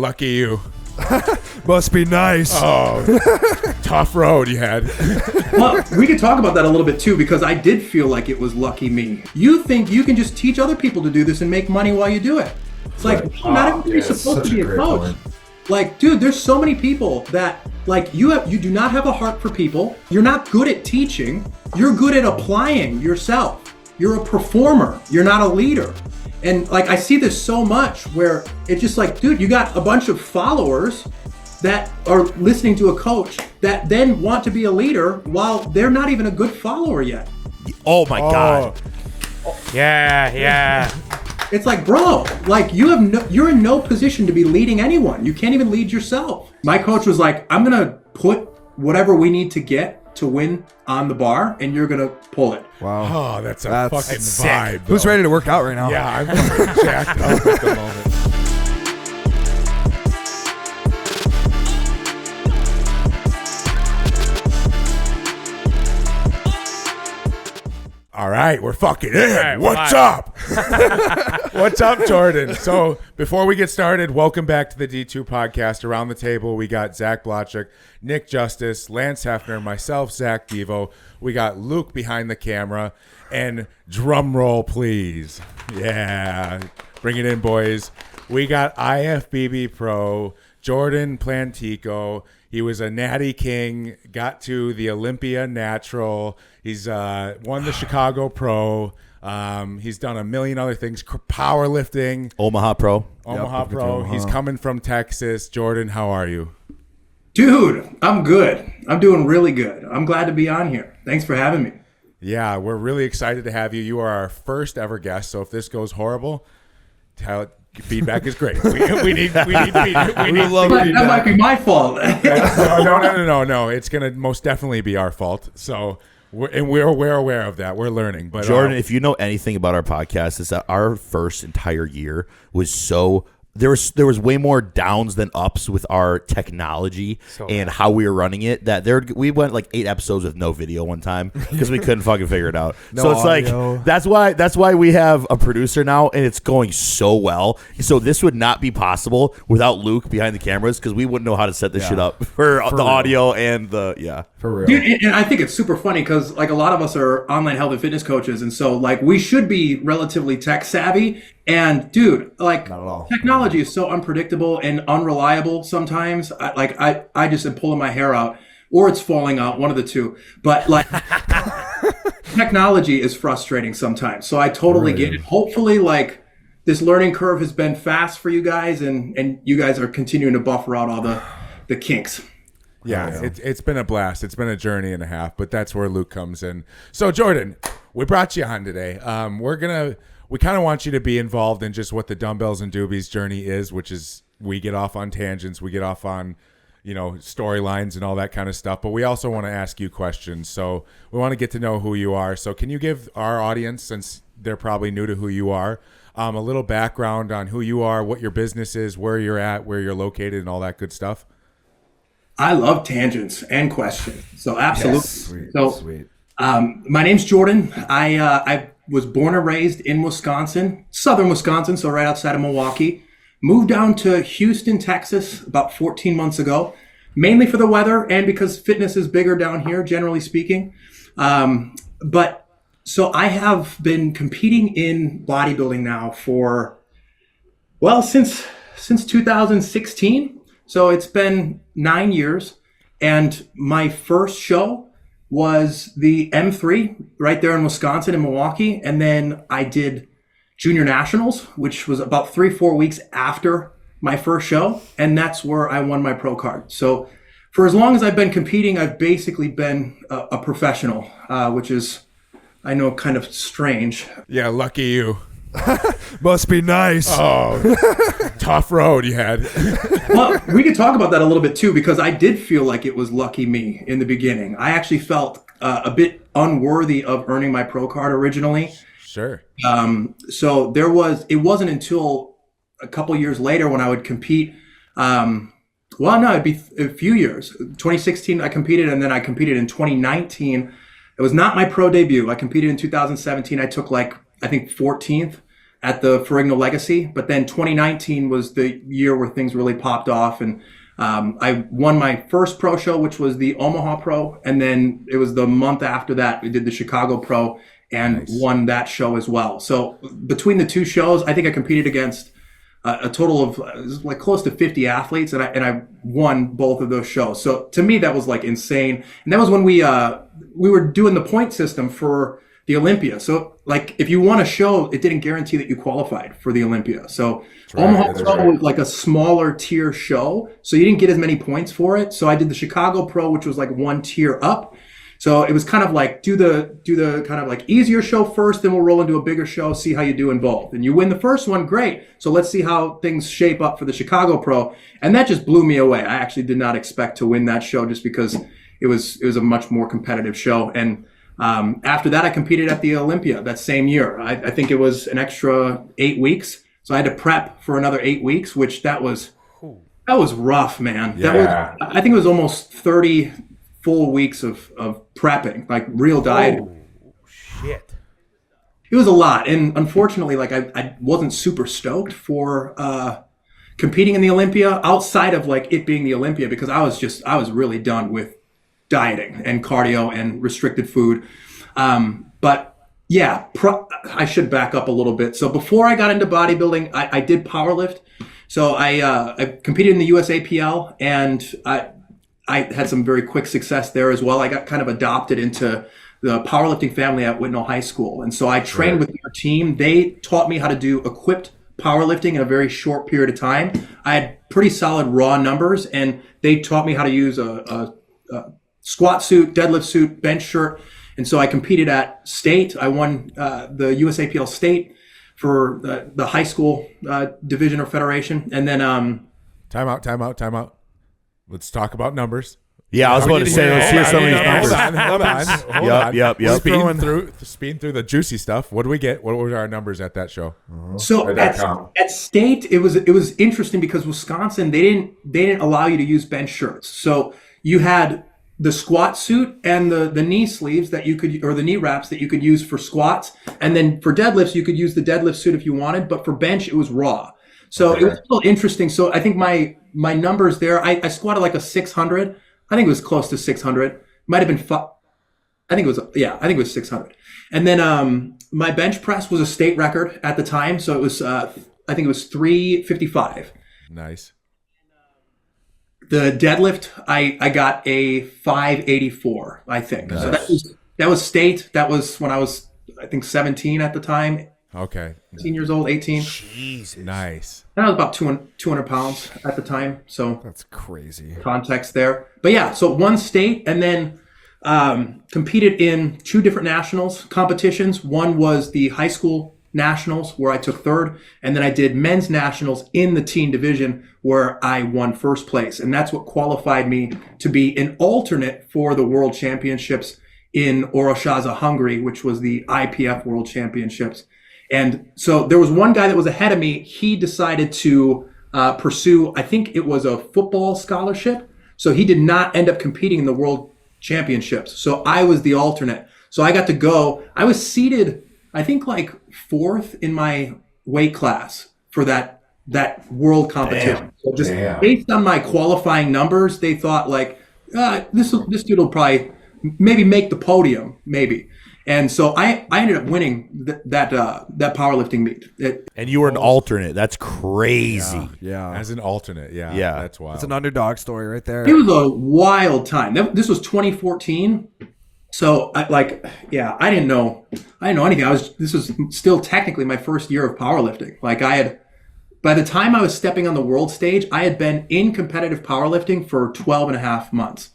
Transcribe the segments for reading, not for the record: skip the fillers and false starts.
Lucky you. Must be nice. Oh, tough road you had. Well, we could talk about that a little bit too, because I did feel like it was lucky me. You think you can just teach other people to do this and make money while you do it. It's like, not everybody's supposed to be a coach. Point. Like, dude, there's so many people that, like, you do not have a heart for people. You're not good at teaching. You're good at applying yourself. You're a performer. You're not a leader. And like, I see this so much where it's just like, dude, you got a bunch of followers that are listening to a coach that then want to be a leader while they're not even a good follower yet. Oh my God. Yeah. It's like, bro, like you're in no position to be leading anyone. You can't even lead yourself. My coach was like, I'm going to put whatever we need to get to win on the bar, and you're going to pull it. Wow. Oh, that's a fucking vibe. Who's ready to work out right now? Yeah, I'm fucking jacked up at the moment. All right, we're fucking in. Right, what's up? What's up, Jordan? So before we get started, welcome back to the D2 podcast. Around the table, we got Zach Blotchuk, Nick Justice, Lance Hefner, myself, Zach Devo. We got Luke behind the camera. And drum roll, please. Yeah. Bring it in, boys. We got IFBB Pro, Jordan Plantiko. He was a Natty King, got to the Olympia Natural. He's won the Chicago Pro. He's done a million other things. Powerlifting. Omaha Pro. He's coming from Texas. Jordan, how are you? Dude, I'm good. I'm doing really good. I'm glad to be on here. Thanks for having me. Yeah, we're really excited to have you. You are our first ever guest, so if this goes horrible, feedback is great. We need feedback. That might be my fault. No. It's gonna most definitely be our fault. So we're aware of that. We're learning. But Jordan, if you know anything about our podcast, is that our first entire year was so. There was way more downs than ups with our technology and how we were running it. That we went like 8 episodes with no video one time because we couldn't fucking figure it out. So it's audio. Like that's why we have a producer now, and it's going so well. So this would not be possible without Luke behind the cameras, because we wouldn't know how to set this shit up for the real. Audio and the for real. Dude, and I think it's super funny because like a lot of us are online health and fitness coaches, and so like we should be relatively tech savvy. And dude, like technology is so unpredictable and unreliable sometimes. I just am pulling my hair out, or it's falling out, one of the two. But like technology is frustrating sometimes. So I totally get it. Hopefully like this learning curve has been fast for you guys, and you guys are continuing to buffer out all the kinks. Yeah, it's been a blast. It's been a journey and a half, but that's where Luke comes in. So Jordan, we brought you on today. We kind of want you to be involved in just what the Dumbbells and Doobies journey is, which is we get off on tangents, we get off on, storylines and all that kind of stuff. But we also want to ask you questions. So we want to get to know who you are. So can you give our audience, since they're probably new to who you are, a little background on who you are, what your business is, where you're at, where you're located, and all that good stuff? I love tangents and questions. So absolutely. Yes. Sweet. My name's Jordan. I was born and raised in Wisconsin, southern Wisconsin, so right outside of Milwaukee. Moved down to Houston, Texas about 14 months ago, mainly for the weather and because fitness is bigger down here, generally speaking. But so I have been competing in bodybuilding now since 2016. So it's been 9 years. And my first show was the M3 right there in Wisconsin, in Milwaukee. And then I did Junior Nationals, which was about 3-4 weeks after my first show. And that's where I won my pro card. So for as long as I've been competing, I've basically been a professional, which is, I know, kind of strange. Yeah, lucky you. Must be nice. Oh, tough road you had. Well, we could talk about that a little bit too, because I did feel like it was lucky me in the beginning. I actually felt a bit unworthy of earning my pro card originally. Sure. So it wasn't until a couple years later when I would compete. It'd be a few years. 2016 I competed, and then I competed in 2019. It was not my pro debut. I competed in 2017. I took I think 14th. at the Ferrigno Legacy. But then 2019 was the year where things really popped off. And I won my first pro show, which was the Omaha Pro. And then it was the month after that, we did the Chicago Pro and won that show as well. So between the two shows, I think I competed against a total of like close to 50 athletes, and I won both of those shows. So to me, that was like insane. And that was when we were doing the point system for the Olympia. So like if you won a show, it didn't guarantee that you qualified for the Olympia. So Omaha Pro was like a smaller tier show, so you didn't get as many points for it. So I did the Chicago Pro, which was like one tier up. So it was kind of like do the kind of like easier show first, then we'll roll into a bigger show, see how you do in both. And you win the first one, great. So let's see how things shape up for the Chicago Pro. And that just blew me away. I actually did not expect to win that show just because it was a much more competitive show. And after that, I competed at the Olympia that same year. I think it was an extra 8 weeks. So I had to prep for another 8 weeks, which that was rough, man. Yeah. I think it was almost 30 full weeks of prepping, like real diet. Oh, shit. It was a lot. And unfortunately, like I wasn't super stoked for competing in the Olympia outside of like it being the Olympia, because I was really done with dieting and cardio and restricted food. But yeah, I should back up a little bit. So before I got into bodybuilding, I did powerlift. So I competed in the USAPL, and I had some very quick success there as well. I got kind of adopted into the powerlifting family at Whitnell High School. And so I trained with their team. They taught me how to do equipped powerlifting in a very short period of time. I had pretty solid raw numbers, and they taught me how to use a squat suit, deadlift suit, bench shirt. And so I competed at state. I won the USAPL state for the high school division or federation. And then Time out. Let's talk about numbers. Yeah, I was about to say, let's hear some of these numbers. Hold on. Yep. Speeding through the juicy stuff. What do we get? What were our numbers at that show? So at state, it was interesting because Wisconsin, they didn't allow you to use bench shirts. So you had the squat suit and the knee sleeves that you could, or the knee wraps that you could use for squats. And then for deadlifts, you could use the deadlift suit if you wanted, but for bench, it was raw. So it was a little interesting. So I think my numbers there, I squatted like a 600. I think it was close to 600. Might have been I think it was 600. And then my bench press was a state record at the time. So it was, I think it was 355. Nice. The deadlift, I got a 584, I think. Nice. So that was state. That was when I was, I think, 17 at the time. Okay. 18 years old, 18. Jeez. Nice. And I was about 200 pounds at the time. So that's crazy. Context there. But yeah, so one state, and then competed in 2 different nationals competitions. One was the high school nationals, where I took 3rd. And then I did men's nationals in the teen division, where I won 1st place. And that's what qualified me to be an alternate for the world championships in Oroshaza, Hungary, which was the IPF world championships. And so there was one guy that was ahead of me. He decided to pursue, I think it was a football scholarship. So he did not end up competing in the world championships. So I was the alternate. So I got to go. I was seated, I think, like 4th in my weight class for that world competition. So just based on my qualifying numbers, they thought like, this dude will probably maybe make the podium, maybe. And so I ended up winning that powerlifting meet. And you were an alternate. That's crazy. Yeah. As an alternate. Yeah. That's wild. It's an underdog story right there. It was a wild time. This was 2014. So I didn't know anything. This was still technically my first year of powerlifting. Like by the time I was stepping on the world stage, I had been in competitive powerlifting for 12 and a half months.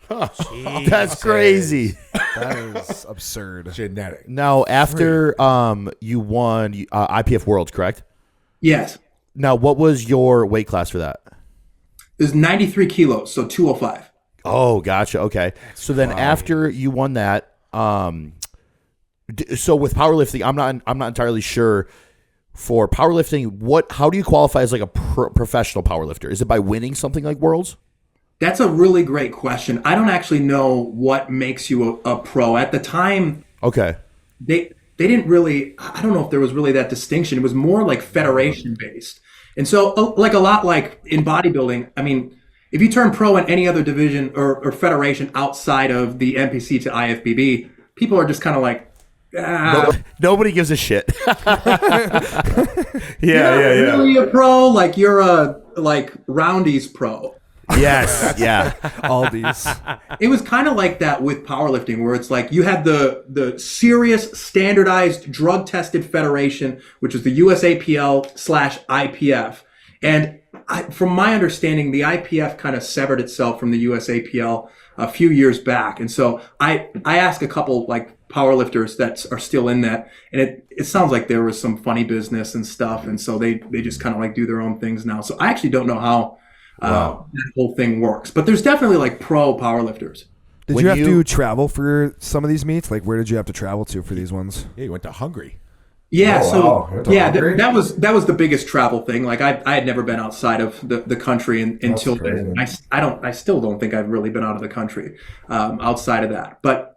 That's crazy. That is absurd. Genetic. Now, after you won IPF Worlds, correct? Yes. Now, what was your weight class for that? It was 93 kilos, so 205. Oh, gotcha. Okay. So then after you won that, so with powerlifting, I'm not entirely sure. For powerlifting, how do you qualify as like a professional powerlifter? Is it by winning something like Worlds? That's a really great question. I don't actually know what makes you a pro. At the time, okay, they they didn't really, I don't know if there was really that distinction. It was more like federation based. And so like a lot like in bodybuilding, I mean, if you turn pro in any other division or federation outside of the NPC to IFBB, people are just kind of like, nobody gives a shit. yeah. Really a pro? Like you're a Roundy's pro. Yes, yeah. Aldi's. It was kind of like that with powerlifting, where it's like you had the serious standardized drug tested federation, which was the USAPL/IPF. And from my understanding, the IPF kind of severed itself from the USAPL a few years back. And so I asked a couple like powerlifters that are still in that, and it sounds like there was some funny business and stuff. And so they just kind of like do their own things now. So I actually don't know how that whole thing works, but there's definitely like pro powerlifters. Did you have to travel for some of these meets? Like, where did you have to travel to for these ones? Yeah, you went to Hungary. Yeah, that was the biggest travel thing. Like I had never been outside of the country until then. I still don't think I've really been out of the country outside of that. But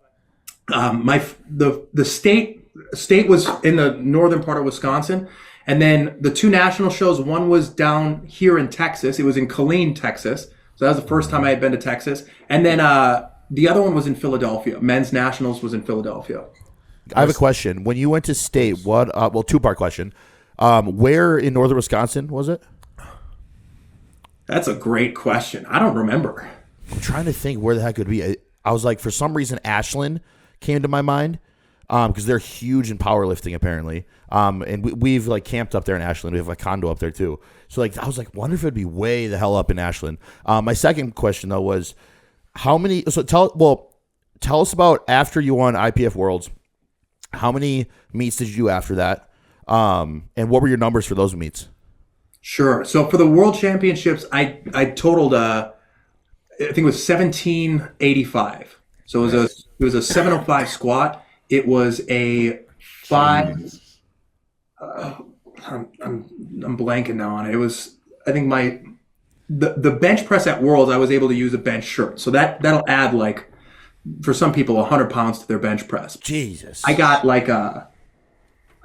the state was in the northern part of Wisconsin. And then the two national shows, one was down here in Texas. It was in Killeen, Texas. So that was the first time I had been to Texas. And then the other one was in Philadelphia. Men's Nationals was in Philadelphia. I have a question. When you went to state, what? Well, two-part question. Where in northern Wisconsin was it? That's a great question. I don't remember. I'm trying to think where the heck it would be. I was like, for some reason, Ashland came to my mind. Because they're huge in powerlifting apparently, and we've like camped up there in Ashland. We have a condo up there too. So like I was like, wonder if it'd be way the hell up in Ashland. My second question though was, how many? So tell us about after you won IPF Worlds. How many meets did you do after that? And what were your numbers for those meets? Sure. So for the World Championships, I totaled I think it was 1785. So it was a 705 squat. It was a 5. I'm blanking now on it. It was, I think the bench press at Worlds, I was able to use a bench shirt. So that'll add like, for some people, 100 pounds to their bench press. Jesus. I got like I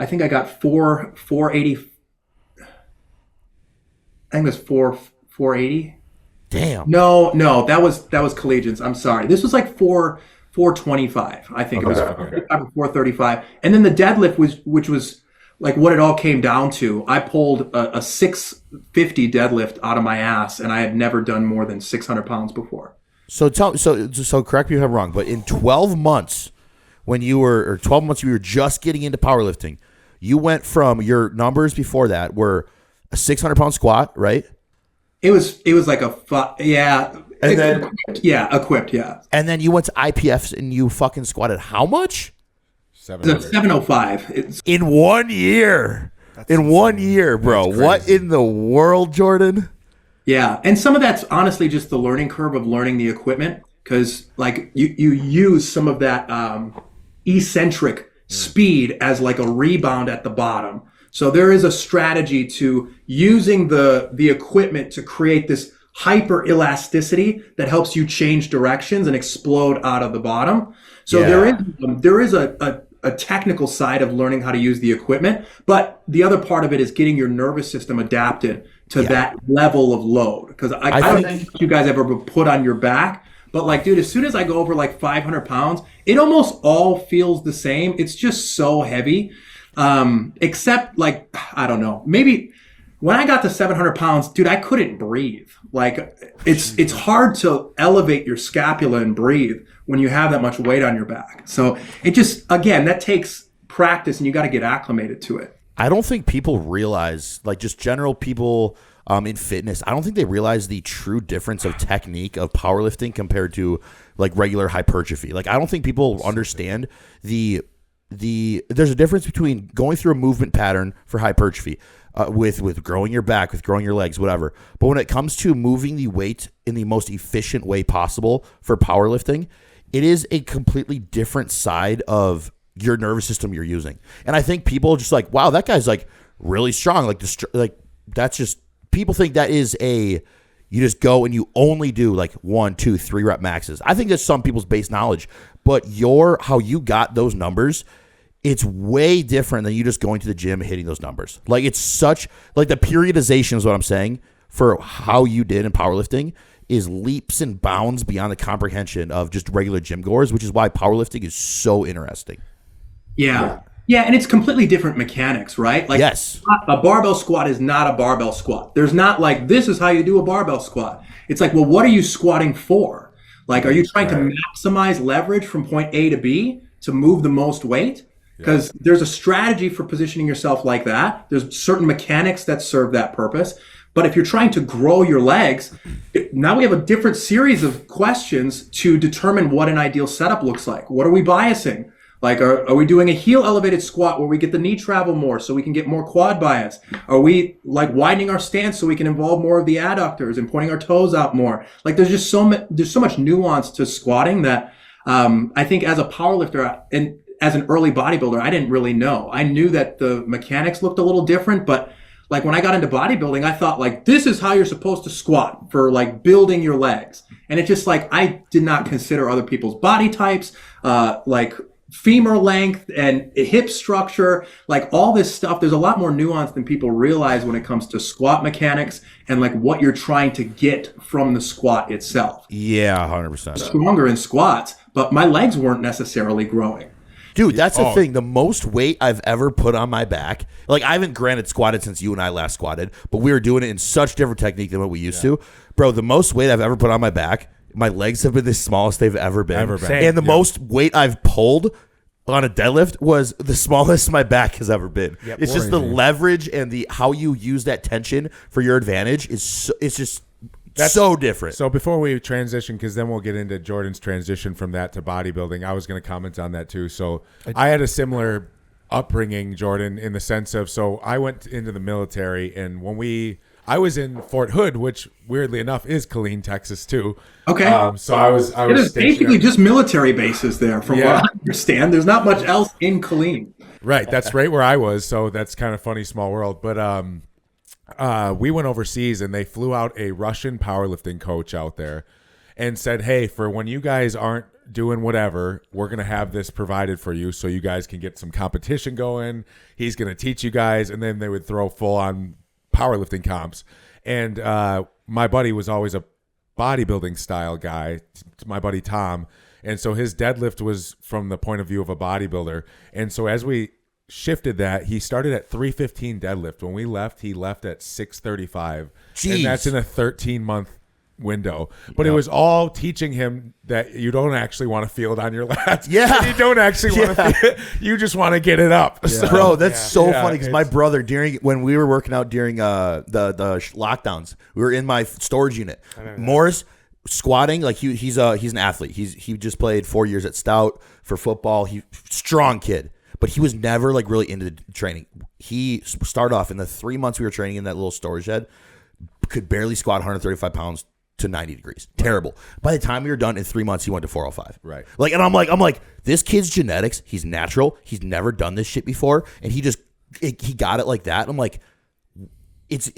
think I got 480. I think it was 480. Damn. No, that was collegians. I'm sorry. This was like 425, I think. Okay. It was 435. And then the deadlift which was like what it all came down to. I pulled a 650 deadlift out of my ass, and I had never done more than 600 pounds before. So correct me if I'm wrong, but in 12 months when you were just getting into powerlifting, you went from your numbers before that were a 600 pound squat, right? It was like equipped. And then you went to IPFs and you fucking squatted how much? 705. In 1 year. In 1 year, bro. What in the world, Jordan? Yeah, and some of that's honestly just the learning curve of learning the equipment, because like you use some of that eccentric speed as like a rebound at the bottom. So there is a strategy to using the equipment to create this hyper elasticity that helps you change directions and explode out of the bottom. So there is a technical side of learning how to use the equipment, but the other part of it is getting your nervous system adapted to that level of load. Because I don't think you guys ever been put on your back, but like, dude, as soon as I go over like 500 pounds, it almost all feels the same. It's just so heavy. Except like, I don't know, maybe when I got to 700 pounds, dude, I couldn't breathe. Like it's hard to elevate your scapula and breathe when you have that much weight on your back. So it just, again, that takes practice and you got to get acclimated to it. I don't think people realize, like just general people in fitness, I don't think they realize the true difference of technique of powerlifting compared to like regular hypertrophy. Like I don't think people understand there's a difference between going through a movement pattern for hypertrophy with growing your back, with growing your legs, whatever. But when it comes to moving the weight in the most efficient way possible for powerlifting, it is a completely different side of your nervous system you're using. And I think people are just like, wow, that guy's like really strong. Like that's just, people think that is you just go and you only do like 1, 2, 3 rep maxes. I think that's some people's base knowledge, but how you got those numbers it's way different than you just going to the gym and hitting those numbers. Like it's such like the periodization is what I'm saying for how you did in powerlifting is leaps and bounds beyond the comprehension of just regular gym goers, which is why powerlifting is so interesting. Yeah. Yeah, and it's completely different mechanics, right? Like yes. A barbell squat is not a barbell squat. There's not like, this is how you do a barbell squat. It's like, well, what are you squatting for? Like, are you trying to maximize leverage from point A to B to move the most weight? Because there's a strategy for positioning yourself like that. There's certain mechanics that serve that purpose. But if you're trying to grow your legs, now we have a different series of questions to determine what an ideal setup looks like. What are we biasing? Like, are we doing a heel elevated squat where we get the knee travel more so we can get more quad bias? Are we like widening our stance so we can involve more of the adductors and pointing our toes out more? Like there's just there's so much nuance to squatting that I think as a powerlifter and as an early bodybuilder, I didn't really know. I knew that the mechanics looked a little different, but like when I got into bodybuilding, I thought like, this is how you're supposed to squat for like building your legs. And it just like, I did not consider other people's body types, like femur length and hip structure, like all this stuff. There's a lot more nuance than people realize when it comes to squat mechanics and like what you're trying to get from the squat itself. Yeah, 100%. Stronger in squats, but my legs weren't necessarily growing. Dude, that's the thing. The most weight I've ever put on my back, like I haven't granted squatted since you and I last squatted, but we were doing it in such different technique than what we used to. Bro, the most weight I've ever put on my back, my legs have been the smallest they've ever been. And the most weight I've pulled on a deadlift was the smallest my back has ever been. Yep. It's just the leverage and the how you use that tension for your advantage is that's so different. So before we transition, because then we'll get into Jordan's transition from that to bodybuilding, I was going to comment on that too. So I had a similar upbringing, Jordan, in the sense of, so I went into the military, and I was in Fort Hood, which weirdly enough is Killeen, Texas too. Okay. So I was it is basically just military bases there, from what I understand. There's not much else in Killeen. Right. That's right where I was. So that's kind of funny, small world. But we went overseas, and they flew out a Russian powerlifting coach out there and said, hey, for when you guys aren't doing whatever, we're going to have this provided for you so you guys can get some competition going. He's going to teach you guys. And then they would throw full on powerlifting comps. And my buddy was always a bodybuilding style guy, my buddy Tom. And so his deadlift was from the point of view of a bodybuilder. And so as we shifted that, he started at 315 deadlift. When we left, he left at 635. Jeez. And that's in a 13-month window. But it was all teaching him that you don't actually want to feel it on your lats. Yeah. You don't actually want to feel it. You just want to get it up. Yeah. So, bro, that's so funny because my brother, when we were working out during the lockdowns, we were in my storage unit. Morris squatting, like he's an athlete. He just played 4 years at Stout for football. He strong kid. But he was never like really into the training. He started off in the 3 months we were training in that little storage shed, could barely squat 135 pounds to 90 degrees. Terrible. By the time we were done in 3 months, he went to 405. Right. Like, and I'm like, this kid's genetics. He's natural. He's never done this shit before, and he got it like that. I'm like, it's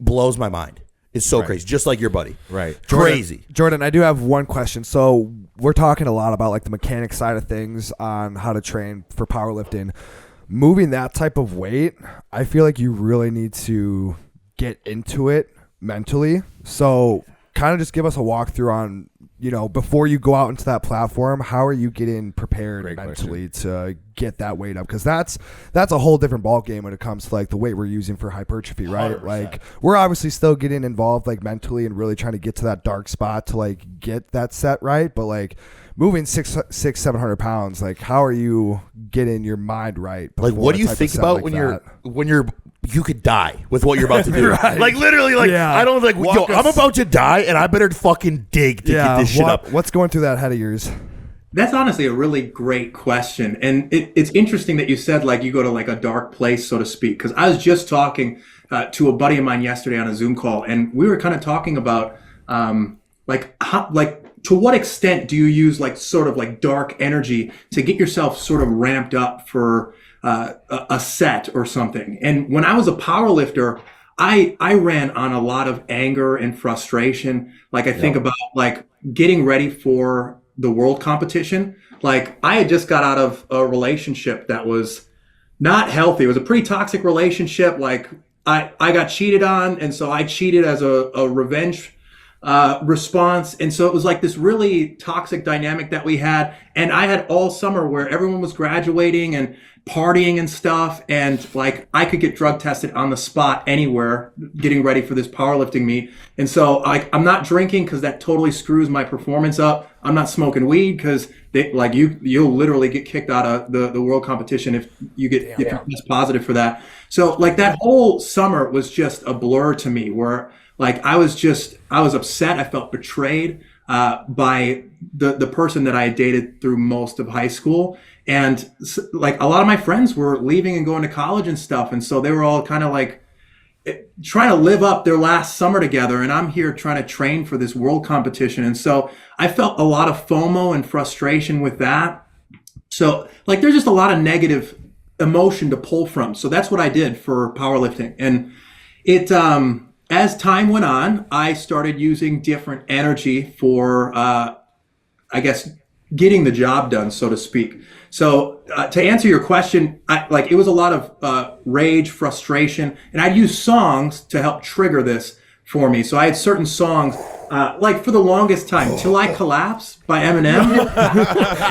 blows my mind. It's so crazy, just like your buddy. Right. Crazy. Jordan, I do have one question. So we're talking a lot about like the mechanics side of things on how to train for powerlifting. Moving that type of weight, I feel like you really need to get into it mentally. So kind of just give us a walkthrough on, before you go out into that platform, how are you getting prepared mentally to get that weight up? Because that's a whole different ball game when it comes to like the weight we're using for hypertrophy, right? 100%. Like we're obviously still getting involved like mentally and really trying to get to that dark spot to like get that set right. But like moving 700 pounds, like how are you getting your mind right? Like what do you think about like when you could die with what you're about to do? Right. Like literally, like I don't like. I'm about to die, and I better fucking dig to get this shit up. What's going through that head of yours? That's honestly a really great question, and it's interesting that you said like you go to like a dark place, so to speak. Because I was just talking to a buddy of mine yesterday on a Zoom call, and we were kind of talking about to what extent do you use like sort of like dark energy to get yourself sort of ramped up for a set or something. And when I was a power lifter, I ran on a lot of anger and frustration. Like I think about like getting ready for the world competition. Like I had just got out of a relationship that was not healthy. It was a pretty toxic relationship. Like I got cheated on, and so I cheated as a revenge response. And so it was like this really toxic dynamic that we had. And I had all summer where everyone was graduating and partying and stuff. And like I could get drug tested on the spot anywhere getting ready for this powerlifting meet. And so like I'm not drinking because that totally screws my performance up. I'm not smoking weed because like you'll literally get kicked out of the world competition if you get test positive for that. So like that whole summer was just a blur to me where like I was upset. I felt betrayed by the person that I had dated through most of high school. And like a lot of my friends were leaving and going to college and stuff. And so they were all kind of like trying to live up their last summer together. And I'm here trying to train for this world competition. And so I felt a lot of FOMO and frustration with that. So like there's just a lot of negative emotion to pull from. So that's what I did for powerlifting. And it, as time went on, I started using different energy for, I guess, getting the job done, so to speak. So to answer your question, it was a lot of rage, frustration, and I'd use songs to help trigger this for me. So I had certain songs, like for the longest time, Till I Collapse by Eminem.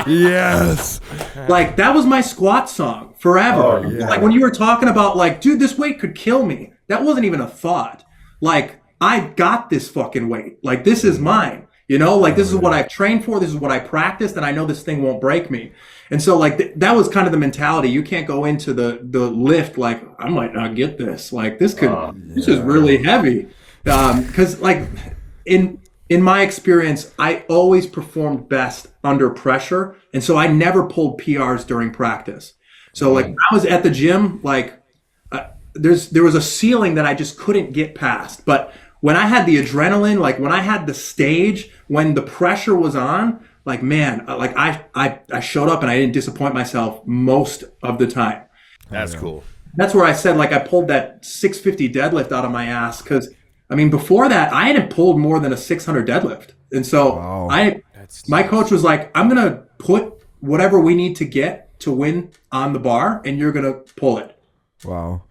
Yes. Like that was my squat song forever. Oh, yeah. Like when you were talking about like, dude, this weight could kill me. That wasn't even a thought. Like I got this fucking weight. Like this is mine. You know, like this is what I've trained for. This is what I practiced, and I know this thing won't break me. And so like that was kind of the mentality. You can't go into the lift like I might not get this. Like this is really heavy. Because like in my experience, I always performed best under pressure, and so I never pulled PRs during practice. So like when I was at the gym, like there was a ceiling that I just couldn't get past, but when I had the adrenaline, like when I had the stage, when the pressure was on, like, man, like I showed up and I didn't disappoint myself most of the time. That's cool. That's where I said, like, I pulled that 650 deadlift out of my ass. Cause I mean, before that, I hadn't pulled more than a 600 deadlift. And so my coach was like, I'm going to put whatever we need to get to win on the bar and you're going to pull it. Wow.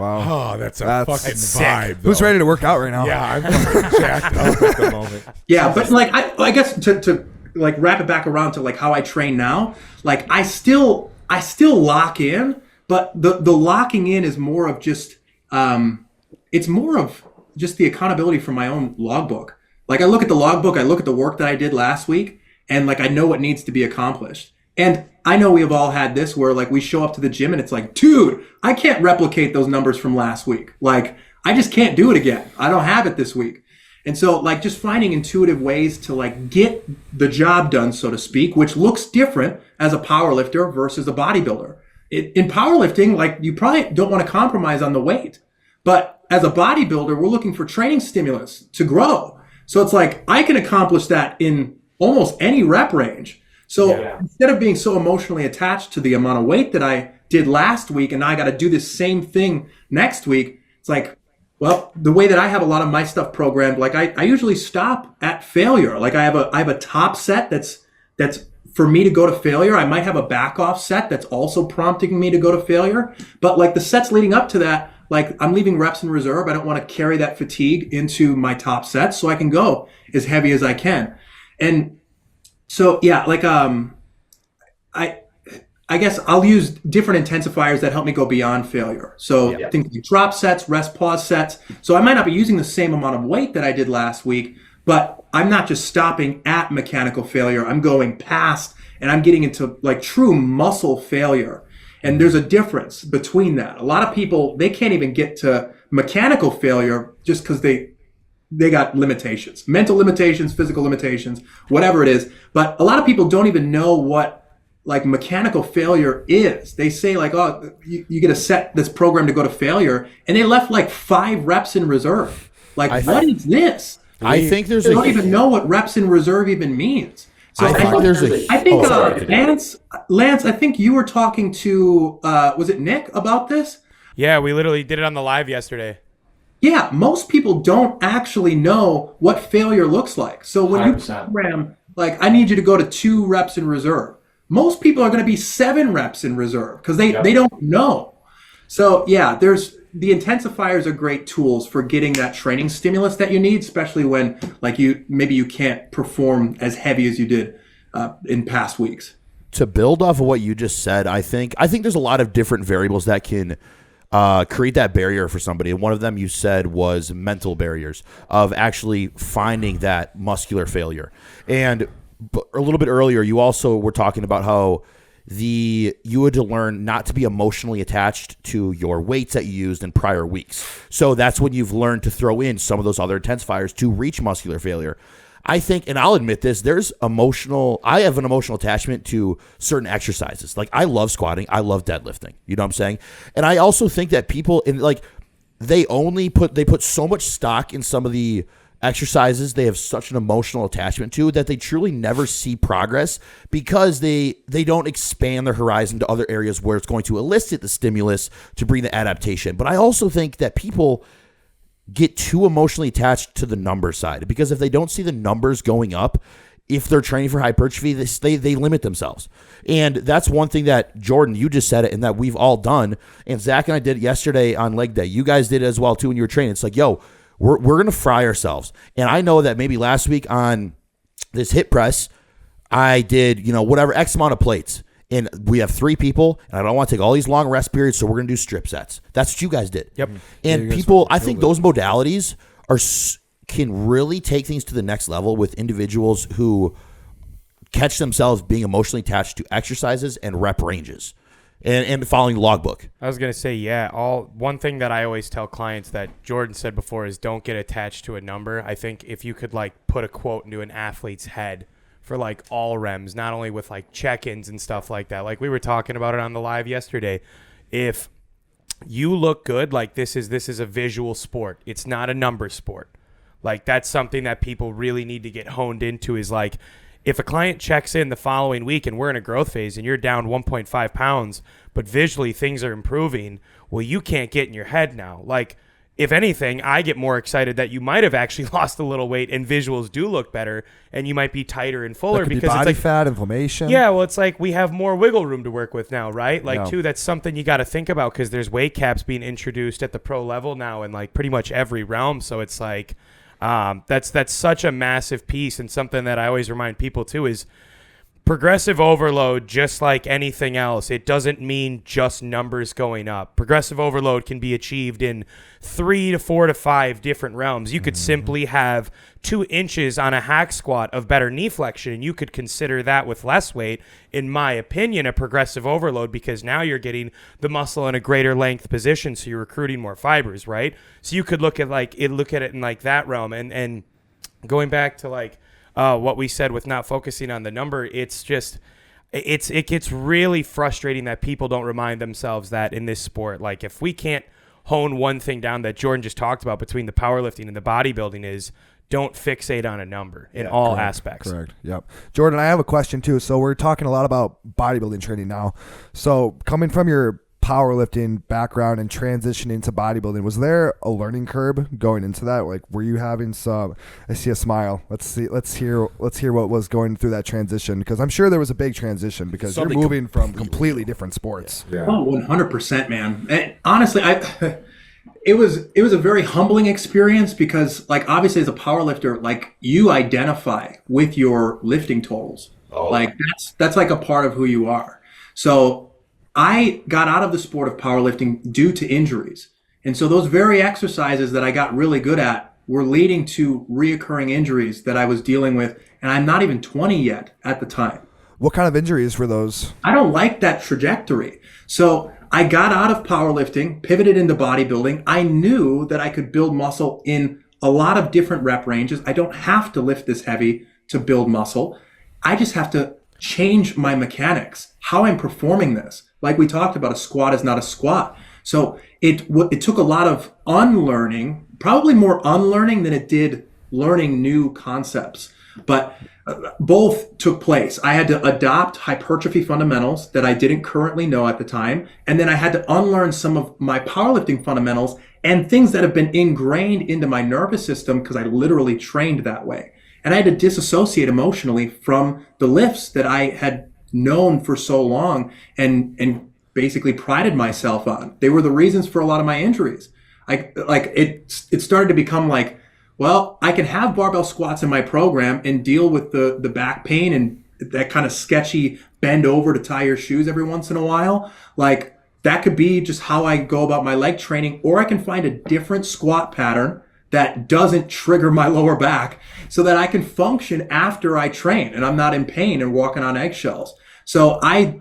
Oh, that's a fucking vibe. Who's ready to work out right now? Yeah, I'm fucking jacked up at the moment. Yeah, but like I guess to like wrap it back around to like how I train now, like I still lock in, but the locking in is more of just it's more of just the accountability for my own logbook. Like I look at the logbook, I look at the work that I did last week, and like I know what needs to be accomplished. And I know we have all had this where like we show up to the gym and it's like, dude, I can't replicate those numbers from last week. Like I just can't do it again. I don't have it this week. And so like just finding intuitive ways to like get the job done, so to speak, which looks different as a powerlifter versus a bodybuilder. In powerlifting, like you probably don't want to compromise on the weight, but as a bodybuilder, we're looking for training stimulus to grow. So it's like I can accomplish that in almost any rep range. So instead of being so emotionally attached to the amount of weight that I did last week and now I got to do this same thing next week, it's like, well, the way that I have a lot of my stuff programmed, like I usually stop at failure. Like I have a top set that's for me to go to failure. I might have a back off set that's also prompting me to go to failure. But like the sets leading up to that, like I'm leaving reps in reserve. I don't want to carry that fatigue into my top sets so I can go as heavy as I can. And so yeah, like I guess I'll use different intensifiers that help me go beyond failure. So things like drop sets, rest pause sets. So I might not be using the same amount of weight that I did last week, but I'm not just stopping at mechanical failure. I'm going past and I'm getting into like true muscle failure. And there's a difference between that. A lot of people, they can't even get to mechanical failure just because they got limitations, mental limitations, physical limitations, whatever it is. But a lot of people don't even know what like mechanical failure is. They say like, oh, you get a set that's programmed to go to failure, and they left like 5 reps in reserve. Like, what is this? I think there's they don't even know what reps in reserve even means. So I think Lance, I think you were talking to, was it Nick about this? Yeah, we literally did it on the live yesterday. Yeah, most people don't actually know what failure looks like. So when 100%. You program Like, I need you to go to 2 reps in reserve. Most people are going to be 7 reps in reserve because they don't know. So yeah, the intensifiers are great tools for getting that training stimulus that you need, especially when like maybe you can't perform as heavy as you did in past weeks. To build off of what you just said, I think there's a lot of different variables that can create that barrier for somebody. And one of them you said was mental barriers of actually finding that muscular failure. And a little bit earlier, you also were talking about how you had to learn not to be emotionally attached to your weights that you used in prior weeks. So that's when you've learned to throw in some of those other intensifiers to reach muscular failure. I think, and I'll admit this, I have an emotional attachment to certain exercises. Like, I love squatting. I love deadlifting. You know what I'm saying? And I also think that people, they put so much stock in some of the exercises they have such an emotional attachment to that they truly never see progress because they don't expand their horizon to other areas where it's going to elicit the stimulus to bring the adaptation. But I also think that people get too emotionally attached to the number side because if they don't see the numbers going up, if they're training for hypertrophy, they limit themselves. And that's one thing that, Jordan, you just said it, and that we've all done. And Zach and I did it yesterday on leg day. You guys did it as well, too, when you were training. It's like, yo, we're going to fry ourselves. And I know that maybe last week on this hip press, I did, whatever, X amount of plates. And we have 3 people, and I don't want to take all these long rest periods, so we're going to do strip sets. That's what you guys did. Yep. And people, I think those modalities can really take things to the next level with individuals who catch themselves being emotionally attached to exercises and rep ranges and following the logbook. I was going to say, one thing that I always tell clients that Jordan said before is don't get attached to a number. I think if you could put a quote into an athlete's head for all REMs, not only with check-ins and stuff like that. Like we were talking about it on the live yesterday. If you look good, this is a visual sport. It's not a number sport. That's something that people really need to get honed into is if a client checks in the following week and we're in a growth phase and you're down 1.5 pounds, but visually things are improving, well, you can't get in your head now. If anything, I get more excited that you might have actually lost a little weight and visuals do look better and you might be tighter and fuller because it's body fat, inflammation. Yeah, well, it's we have more wiggle room to work with now, right? Too, that's something you got to think about because there's weight caps being introduced at the pro level now in pretty much every realm. So it's that's such a massive piece, and something that I always remind people too is progressive overload, just like anything else, it doesn't mean just numbers going up. Progressive overload can be achieved in 3 to 4 to 5 different realms. You could simply have 2 inches on a hack squat of better knee flexion, and you could consider that with less weight, in my opinion, a progressive overload, because now you're getting the muscle in a greater length position, so you're recruiting more fibers, right? So you could look at it in that realm, and going back to what we said with not focusing on the number, it gets really frustrating that people don't remind themselves that in this sport, if we can't hone one thing down that Jordan just talked about between the powerlifting and the bodybuilding is don't fixate on a number in all aspects. Correct. Yep. Jordan, I have a question too. So we're talking a lot about bodybuilding training now. So coming from your powerlifting background and transitioning to bodybuilding, was there a learning curve going into that? Were you having some? I see a smile. Let's hear what was going through that transition, because I'm sure there was a big transition because you're moving from completely different sports. Yeah. Oh, 100%, man. And honestly, it was a very humbling experience because obviously as a powerlifter, you identify with your lifting totals. Oh. That's a part of who you are. So I got out of the sport of powerlifting due to injuries. And so those very exercises that I got really good at were leading to reoccurring injuries that I was dealing with. And I'm not even 20 yet at the time. What kind of injuries were those? I don't like that trajectory. So I got out of powerlifting, pivoted into bodybuilding. I knew that I could build muscle in a lot of different rep ranges. I don't have to lift this heavy to build muscle. I just have to change my mechanics, how I'm performing this. Like we talked about, a squat is not a squat. So it took a lot of unlearning, probably more unlearning than it did learning new concepts. But both took place. I had to adopt hypertrophy fundamentals that I didn't currently know at the time. And then I had to unlearn some of my powerlifting fundamentals and things that have been ingrained into my nervous system because I literally trained that way. And I had to disassociate emotionally from the lifts that I had known for so long and basically prided myself on. They were the reasons for a lot of my injuries. It started to become like, well, I can have barbell squats in my program and deal with the back pain and that kind of sketchy bend over to tie your shoes every once in a while. Like, that could be just how I go about my leg training, or I can find a different squat pattern that doesn't trigger my lower back so that I can function after I train and I'm not in pain and walking on eggshells. So I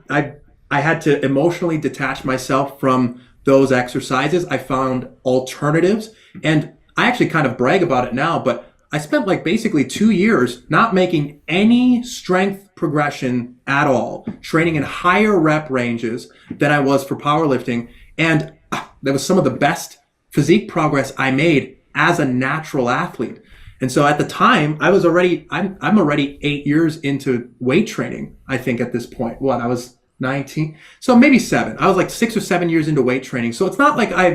had to emotionally detach myself from those exercises. I found alternatives, and I actually kind of brag about it now, but I spent like basically 2 years not making any strength progression at all, training in higher rep ranges than I was for powerlifting. And that was some of the best physique progress I made as a natural athlete. And so at the time, I'm already 8 years into weight training, I think at this point. I was 19, so maybe 7. I was like 6 or 7 years into weight training. So it's not like I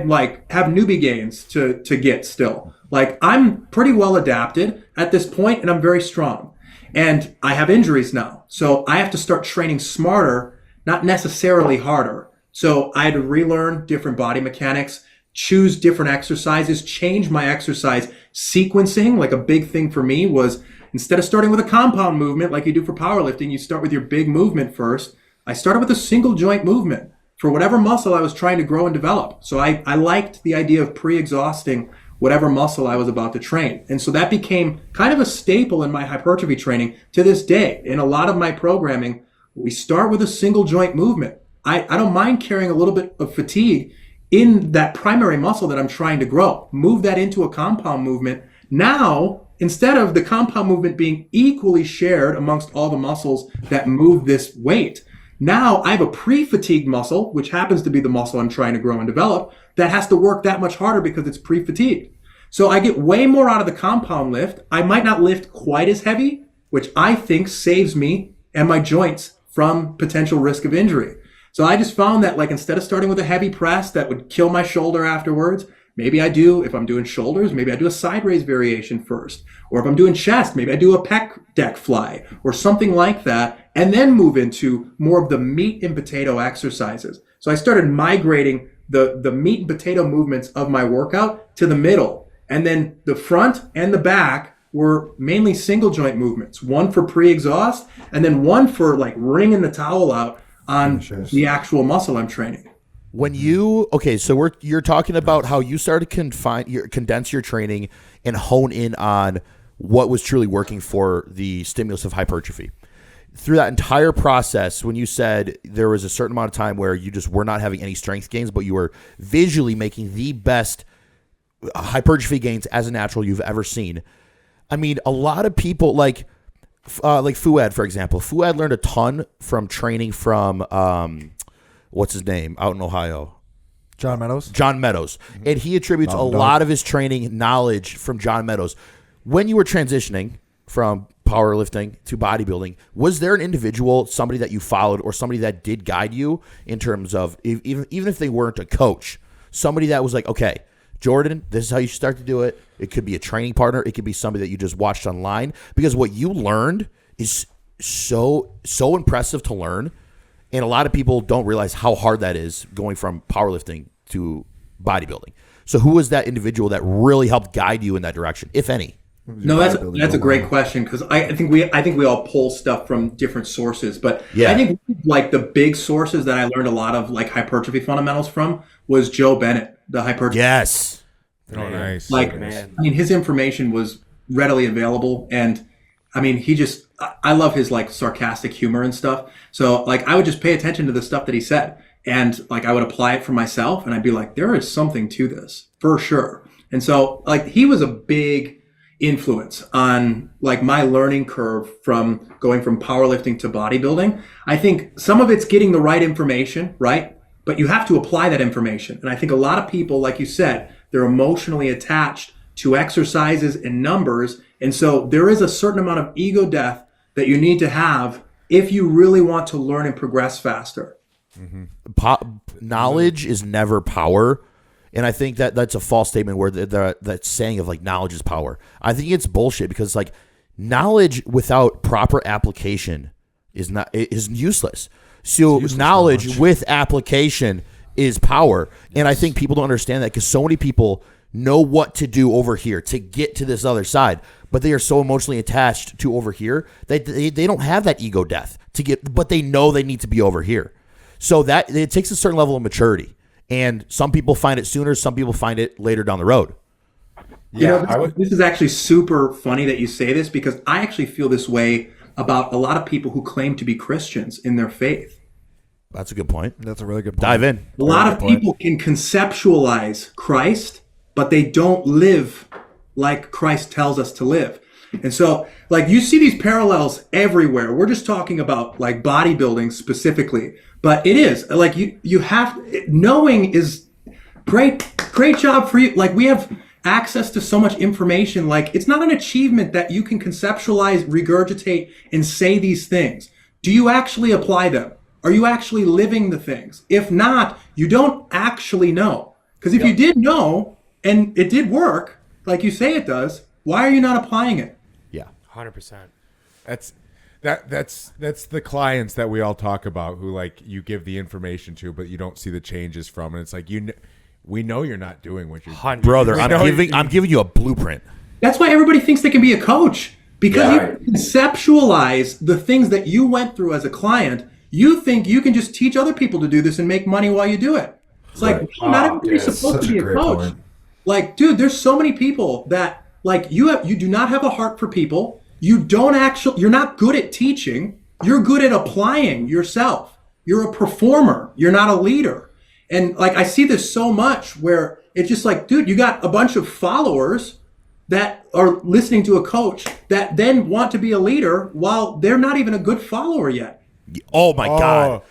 have newbie gains to get still. Like, I'm pretty well adapted at this point, and I'm very strong. And I have injuries now, so I have to start training smarter, not necessarily harder. So I had to relearn different body mechanics, choose different exercises, change my exercise sequencing. Like, a big thing for me was, instead of starting with a compound movement like you do for powerlifting, you start with your big movement first. I started with a single joint movement for whatever muscle I was trying to grow and develop. So I liked the idea of pre-exhausting whatever muscle I was about to train. And so that became kind of a staple in my hypertrophy training to this day. In a lot of my programming, we start with a single joint movement. I don't mind carrying a little bit of fatigue in that primary muscle that I'm trying to grow. Move that into a compound movement. Now, instead of the compound movement being equally shared amongst all the muscles that move this weight, now I have a pre-fatigued muscle, which happens to be the muscle I'm trying to grow and develop, that has to work that much harder because it's pre-fatigued. So I get way more out of the compound lift. I might not lift quite as heavy, which I think saves me and my joints from potential risk of injury. So I just found that, like, instead of starting with a heavy press that would kill my shoulder afterwards, maybe I do, if I'm doing shoulders, maybe I do a side raise variation first. Or if I'm doing chest, maybe I do a pec deck fly or something like that, and then move into more of the meat and potato exercises. So I started migrating the meat and potato movements of my workout to the middle. And then the front and the back were mainly single joint movements, one for pre-exhaust and then one for like wringing the towel out on the actual muscle I'm training. When you're talking about how you started to condense your training and hone in on what was truly working for the stimulus of hypertrophy. Through that entire process, when you said there was a certain amount of time where you just were not having any strength gains, but you were visually making the best hypertrophy gains as a natural you've ever seen. I mean, a lot of people like Fouad, for example. Fouad learned a ton from training from what's his name out in Ohio? John Meadows. Mm-hmm. And he attributes a lot of his training knowledge from John Meadows. When you were transitioning from powerlifting to bodybuilding, was there an individual, somebody that you followed or somebody that did guide you in terms of, even if they weren't a coach, somebody that was like, okay, Jordan, this is how you start to do it. It could be a training partner. It could be somebody that you just watched online, because what you learned is so impressive to learn. And a lot of people don't realize how hard that is, going from powerlifting to bodybuilding. So who was that individual that really helped guide you in that direction, if any? No, that's a great question, because I think we all pull stuff from different sources, but yeah. I think like the big sources that I learned a lot of like hypertrophy fundamentals from was Joe Bennett, the hypertrophy. Yes. Oh, nice. Like, man. I mean, his information was readily available, and I mean, I love his like sarcastic humor and stuff. So like, I would just pay attention to the stuff that he said, and like I would apply it for myself, and I'd be like, there is something to this for sure. And so like, he was a big influence on like my learning curve from going from powerlifting to bodybuilding. I think some of it's getting the right information, right? But you have to apply that information. And I think a lot of people, like you said, they're emotionally attached to exercises and numbers. And so there is a certain amount of ego death that you need to have if you really want to learn and progress faster. Mm-hmm. Knowledge is never power. And I think that that's a false statement where that saying of like knowledge is power. I think it's bullshit, because like knowledge without proper application is useless. So knowledge with application is power. And I think people don't understand that because so many people know what to do over here to get to this other side, but they are so emotionally attached to over here that they don't have that ego death to get, but they know they need to be over here. So that it takes a certain level of maturity. And some people find it sooner, some people find it later down the road. Yeah, this is actually super funny that you say this because I actually feel this way about a lot of people who claim to be Christians in their faith. That's a good point. That's a really good point. Dive in. A lot of people can conceptualize Christ, but they don't live like Christ tells us to live. And so, like, you see these parallels everywhere. We're just talking about, like, bodybuilding specifically. But it is, like, you have, knowing is great job for you. Like, we have access to so much information. Like, it's not an achievement that you can conceptualize, regurgitate, and say these things. Do you actually apply them? Are you actually living the things? If not, you don't actually know. Because if you did know, and it did work, like you say it does, why are you not applying it? Yeah. 100%. That's the clients that we all talk about who, like, you give the information to, but you don't see the changes from. And it's like, we know you're not doing what you're doing. Brother, I'm giving you a blueprint. That's why everybody thinks they can be a coach. Because you conceptualize the things that you went through as a client. You think you can just teach other people to do this and make money while you do it. It's like, not everybody's supposed to be a coach. Point. Like, dude, there's so many people that, like, you do not have a heart for people. You're not good at teaching. You're good at applying yourself. You're a performer. You're not a leader. And, like, I see this so much where it's just like, dude, you got a bunch of followers that are listening to a coach that then want to be a leader while they're not even a good follower yet. Oh my God.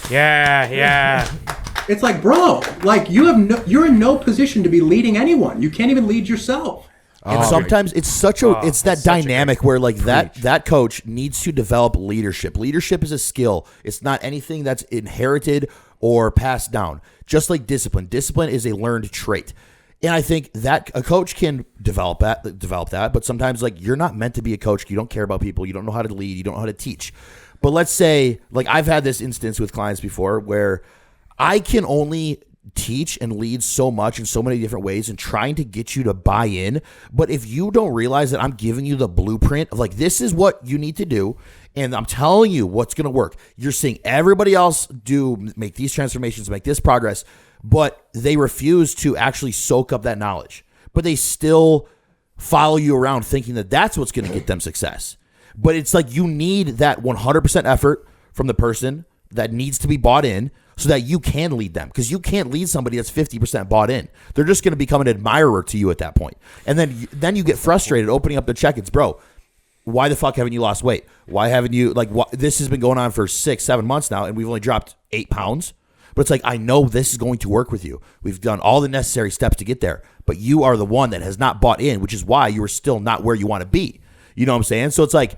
Yeah. It's like, bro, like you're in no position to be leading anyone. You can't even lead yourself. And sometimes it's it's that dynamic where, like, that coach needs to develop leadership. Leadership is a skill. It's not anything that's inherited or passed down. Just like discipline. Discipline is a learned trait. And I think that a coach can develop that, but sometimes, like, you're not meant to be a coach. You don't care about people. You don't know how to lead. You don't know how to teach. But let's say, like, I've had this instance with clients before where I can only teach and lead so much in so many different ways and trying to get you to buy in. But if you don't realize that I'm giving you the blueprint of, like, this is what you need to do, and I'm telling you what's going to work. You're seeing everybody else make these transformations, make this progress, but they refuse to actually soak up that knowledge. But they still follow you around thinking that that's what's going to get them success. But it's like you need that 100% effort from the person that needs to be bought in so that you can lead them. Because you can't lead somebody that's 50% bought in. They're just going to become an admirer to you at that point. And then you get frustrated opening up the check-ins. Bro, why the fuck haven't you lost weight? Why haven't you, like, this has been going on for 6-7 months now, and we've only dropped 8 pounds. But it's like, I know this is going to work with you. We've done all the necessary steps to get there. But you are the one that has not bought in, which is why you are still not where you want to be. You know what I'm saying? So it's like,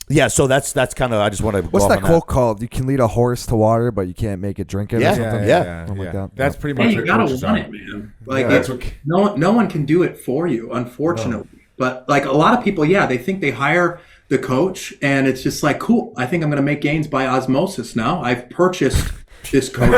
yeah, so that's kind of, I just want to go What's off that on quote called? You can lead a horse to water, but you can't make it drink it Yeah, or something? yeah. Like that. That's pretty much Hey, you gotta want it, man. Like, no one can do it for you, unfortunately. No. But, like, a lot of people, they think they hire the coach, and it's just like, cool, I think I'm going to make gains by osmosis now. I've purchased this coach.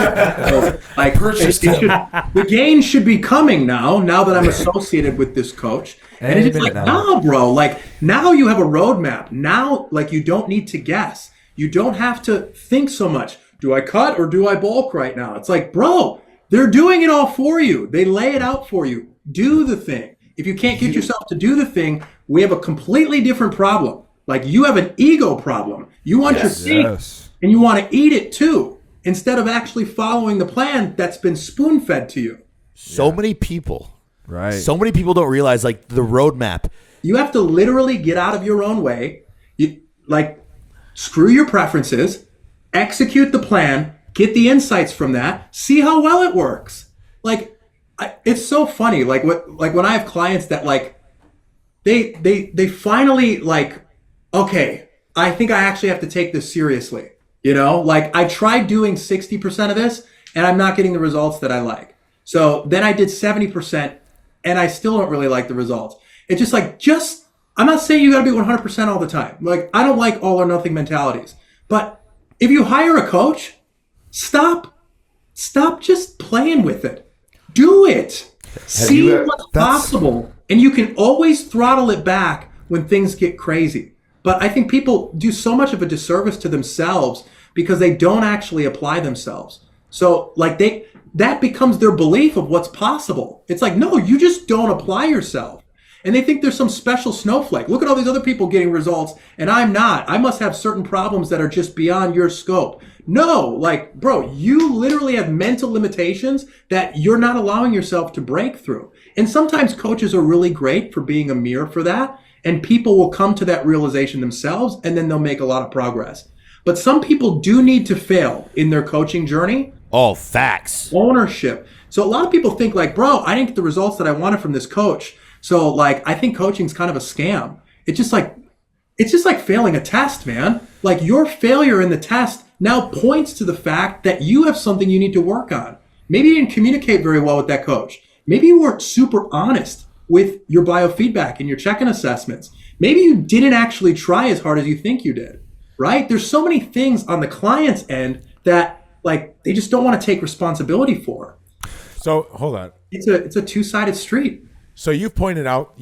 So, like, the gains should be coming now that I'm associated with this coach. And it's just like, no, bro. Like, now you have a roadmap. Now, like, you don't need to guess. You don't have to think so much. Do I cut or do I bulk right now? It's like, bro, they're doing it all for you. They lay it out for you. Do the thing. If you can't get yourself to do the thing, we have a completely different problem. Like, you have an ego problem. You want your steak, and you want to eat it too, instead of actually following the plan that's been spoon-fed to you. So many people. Right. So many people don't realize, like, the roadmap. You have to literally get out of your own way. Screw your preferences, execute the plan, get the insights from that, see how well it works. Like, it's so funny. Like when I have clients that, like, they finally, like, okay, I think I actually have to take this seriously. You know, like, I tried doing 60% of this and I'm not getting the results that I like. So then I did 70% and I still don't really like the results. It's just like, just I'm not saying you got to be 100% all the time. Like, I don't like all or nothing mentalities. But if you hire a coach, stop just playing with it. Do it. See what's possible. And you can always throttle it back when things get crazy. But I think people do so much of a disservice to themselves because they don't actually apply themselves. So like that becomes their belief of what's possible. It's like, no, you just don't apply yourself. And they think there's some special snowflake. Look at all these other people getting results and I'm not. I must have certain problems that are just beyond your scope. No, like, bro, you literally have mental limitations that you're not allowing yourself to break through. And sometimes coaches are really great for being a mirror for that. And people will come to that realization themselves and then they'll make a lot of progress. But some people do need to fail in their coaching journey. Oh, facts. Ownership. So a lot of people think like, bro, I didn't get the results that I wanted from this coach. So like, I think coaching's kind of a scam. It's just like failing a test, man. Like your failure in the test now points to the fact that you have something you need to work on. Maybe you didn't communicate very well with that coach. Maybe you weren't super honest with your biofeedback and your check-in assessments. Maybe you didn't actually try as hard as you think you did, right? There's so many things on the client's end that like they just don't want to take responsibility for. So hold on. It's a two-sided street. So you've pointed out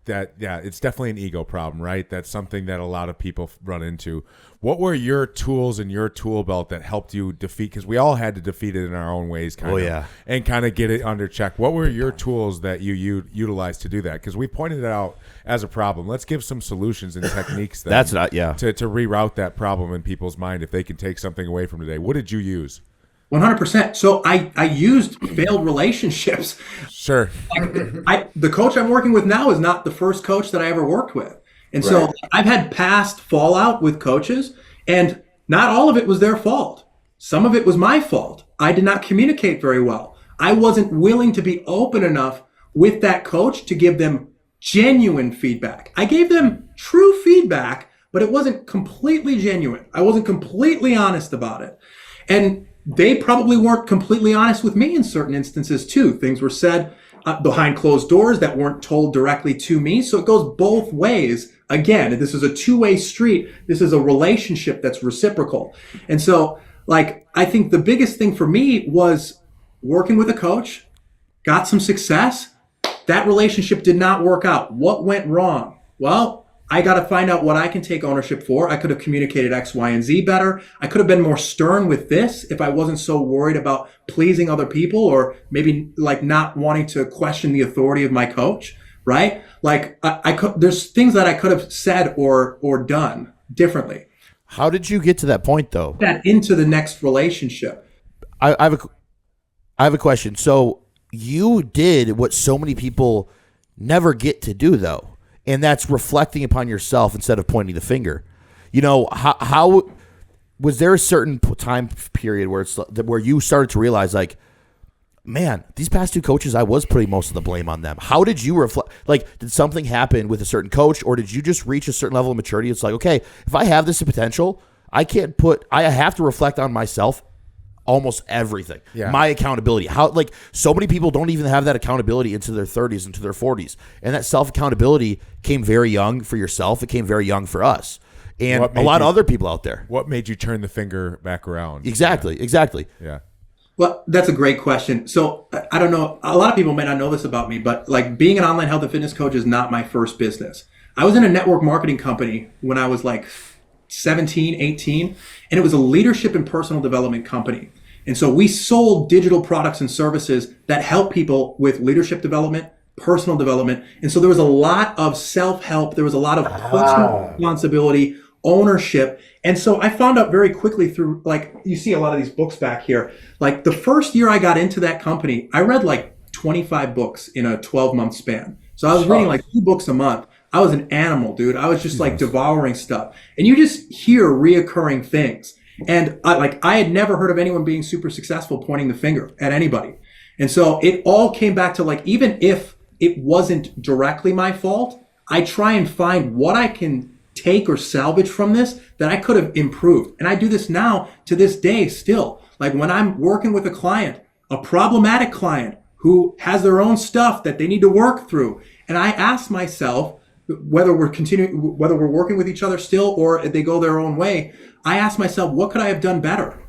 that, yeah, it's definitely an ego problem, right? That's something that a lot of people run into. What were your tools in your tool belt that helped you defeat? Because we all had to defeat it in our own ways, and kind of get it under check. What were your tools that you utilized to do that? Because we pointed it out as a problem. Let's give some solutions and techniques then That's not, yeah. to reroute that problem in people's mind if they can take something away from today. What did you use? 100%. So I used failed relationships. Sure. The coach I'm working with now is not the first coach that I ever worked with. And so I've had past fallout with coaches, and not all of it was their fault. Some of it was my fault. I did not communicate very well. I wasn't willing to be open enough with that coach to give them genuine feedback. I gave them true feedback, but it wasn't completely genuine. I wasn't completely honest about it. And they probably weren't completely honest with me in certain instances too. Things were said behind closed doors that weren't told directly to me. So it goes both ways. Again, this is a two-way street. This is a relationship that's reciprocal. And so, like, I think the biggest thing for me was working with a coach, got some success. That relationship did not work out. What went wrong? Well, I got to find out what I can take ownership for. I could have communicated X, Y, and Z better. I could have been more stern with this if I wasn't so worried about pleasing other people or maybe like not wanting to question the authority of my coach, right? Like there's things that I could have said or done differently. How did you get to that point though? That into the next relationship. I have a question. So you did what so many people never get to do though. And that's reflecting upon yourself instead of pointing the finger. You know, how was there a certain time period where you started to realize, like, man, these past two coaches, I was putting most of the blame on them. How did you reflect? Like, did something happen with a certain coach, or did you just reach a certain level of maturity? It's like, okay, if I have this potential, I have to reflect on myself. Almost everything. Yeah. My accountability. How, like, so many people don't even have that accountability into their 30s, into their 40s. And that self-accountability came very young for yourself. It came very young for us. And a lot of other people out there. What made you turn the finger back around? Exactly. Yeah. Well, that's a great question. So I don't know. A lot of people may not know this about me, but like being an online health and fitness coach is not my first business. I was in a network marketing company when I was like 17, 18, and it was a leadership and personal development company. And so we sold digital products and services that help people with leadership development, personal development. And so there was a lot of self-help. There was a lot of personal responsibility, ownership. And so I found out very quickly through, like, you see a lot of these books back here. Like the first year I got into that company, I read like 25 books in a 12-month span. So I was reading like 2 books a month. I was an animal, dude. I was just like devouring stuff. And you just hear reoccurring things. And I had never heard of anyone being super successful pointing the finger at anybody. And so it all came back to like, even if it wasn't directly my fault, I try and find what I can take or salvage from this that I could have improved. And I do this now to this day still. Like when I'm working with a client, a problematic client who has their own stuff that they need to work through. And I ask myself, whether we're working with each other still or they go their own way, I ask myself, what could I have done better?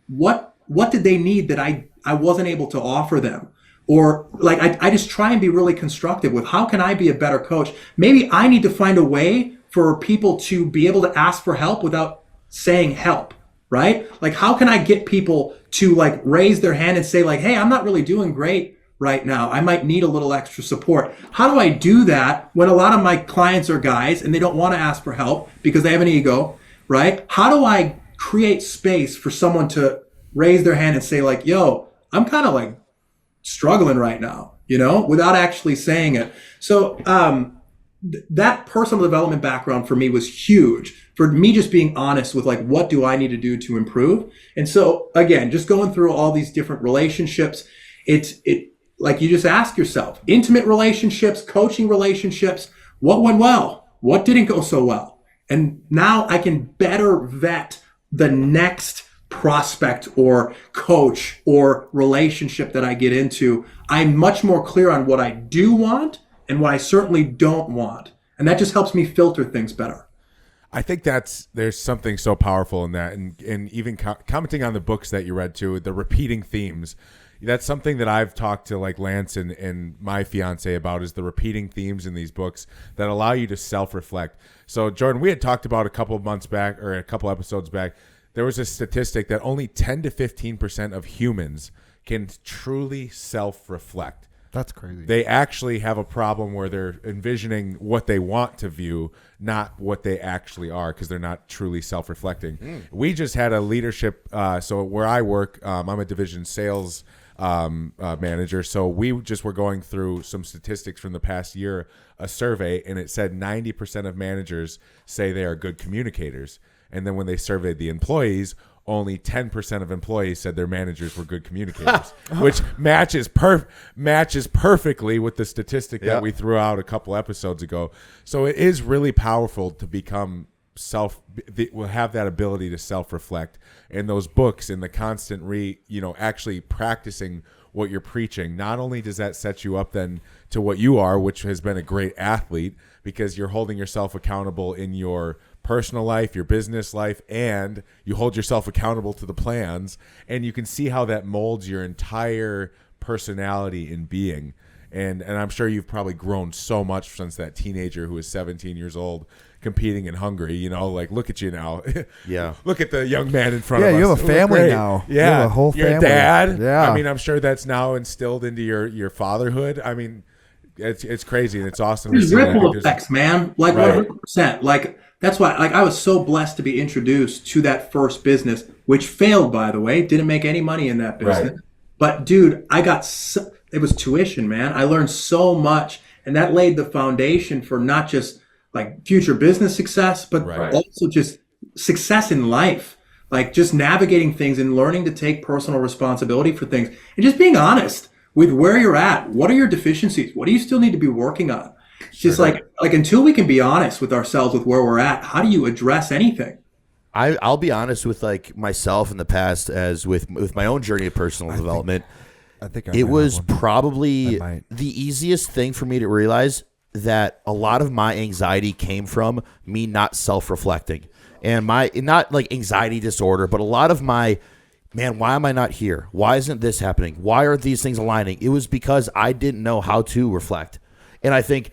What did they need that I wasn't able to offer them? Or like, I just try and be really constructive with how can I be a better coach? Maybe I need to find a way for people to be able to ask for help without saying help, right? Like, how can I get people to like raise their hand and say like, hey, I'm not really doing great right now. I might need a little extra support. How do I do that when a lot of my clients are guys and they don't want to ask for help because they have an ego, right? How do I create space for someone to raise their hand and say like, yo, I'm kind of like struggling right now, without actually saying it. So that personal development background for me was huge for me, just being honest with like, what do I need to do to improve? And so again, just going through all these different relationships, it like you just ask yourself, intimate relationships, coaching relationships, what went well? What didn't go so well? And now I can better vet the next prospect or coach or relationship that I get into. I'm much more clear on what I do want and what I certainly don't want. And that just helps me filter things better. I think there's something so powerful in that. And even commenting on the books that you read too, the repeating themes, that's something that I've talked to like Lance and my fiance about, is the repeating themes in these books that allow you to self-reflect. So Jordan, we had talked about a couple of months back or a couple episodes back, there was a statistic that only 10 to 15% of humans can truly self-reflect. That's crazy. They actually have a problem where they're envisioning what they want to view, not what they actually are, because they're not truly self-reflecting. We just had a leadership, so where I work, I'm a division sales manager. So we just were going through some statistics from the past year, a survey, and it said 90% of managers say they are good communicators. And then when they surveyed the employees, only 10% of employees said their managers were good communicators, which matches perfectly with the statistic that we threw out a couple episodes ago. So it is really powerful to become will have that ability to self-reflect. And those books and the constant actually practicing what you're preaching, not only does that set you up then to what you are, which has been a great athlete, because you're holding yourself accountable in your personal life, your business life, and you hold yourself accountable to the plans, and you can see how that molds your entire personality and being. And I'm sure you've probably grown so much since that teenager who was 17 years old competing in Hungary, like, look at you now. Yeah. Look at the young man in front of us. Yeah, you have a family now. Yeah. You have a whole family. Your dad. Yeah. I mean, I'm sure that's now instilled into your fatherhood. I mean, it's crazy and it's awesome. There's ripple effects, man. Like 100%. Like, that's why, like, I was so blessed to be introduced to that first business, which failed, by the way. Didn't make any money in that business. Right. But, dude, it was tuition, man. I learned so much, and that laid the foundation for not just, like, future business success, but also just success in life. Like, just navigating things and learning to take personal responsibility for things. And just being honest with where you're at. What are your deficiencies? What do you still need to be working on? Just like until we can be honest with ourselves with where we're at, how do you address anything? I'll be honest with like myself in the past, as with my own journey of personal development. I think it was probably the easiest thing for me to realize that a lot of my anxiety came from me not self-reflecting, and not like anxiety disorder, but a lot of my, man, why am I not here? Why isn't this happening? Why aren't these things aligning? It was because I didn't know how to reflect. And I think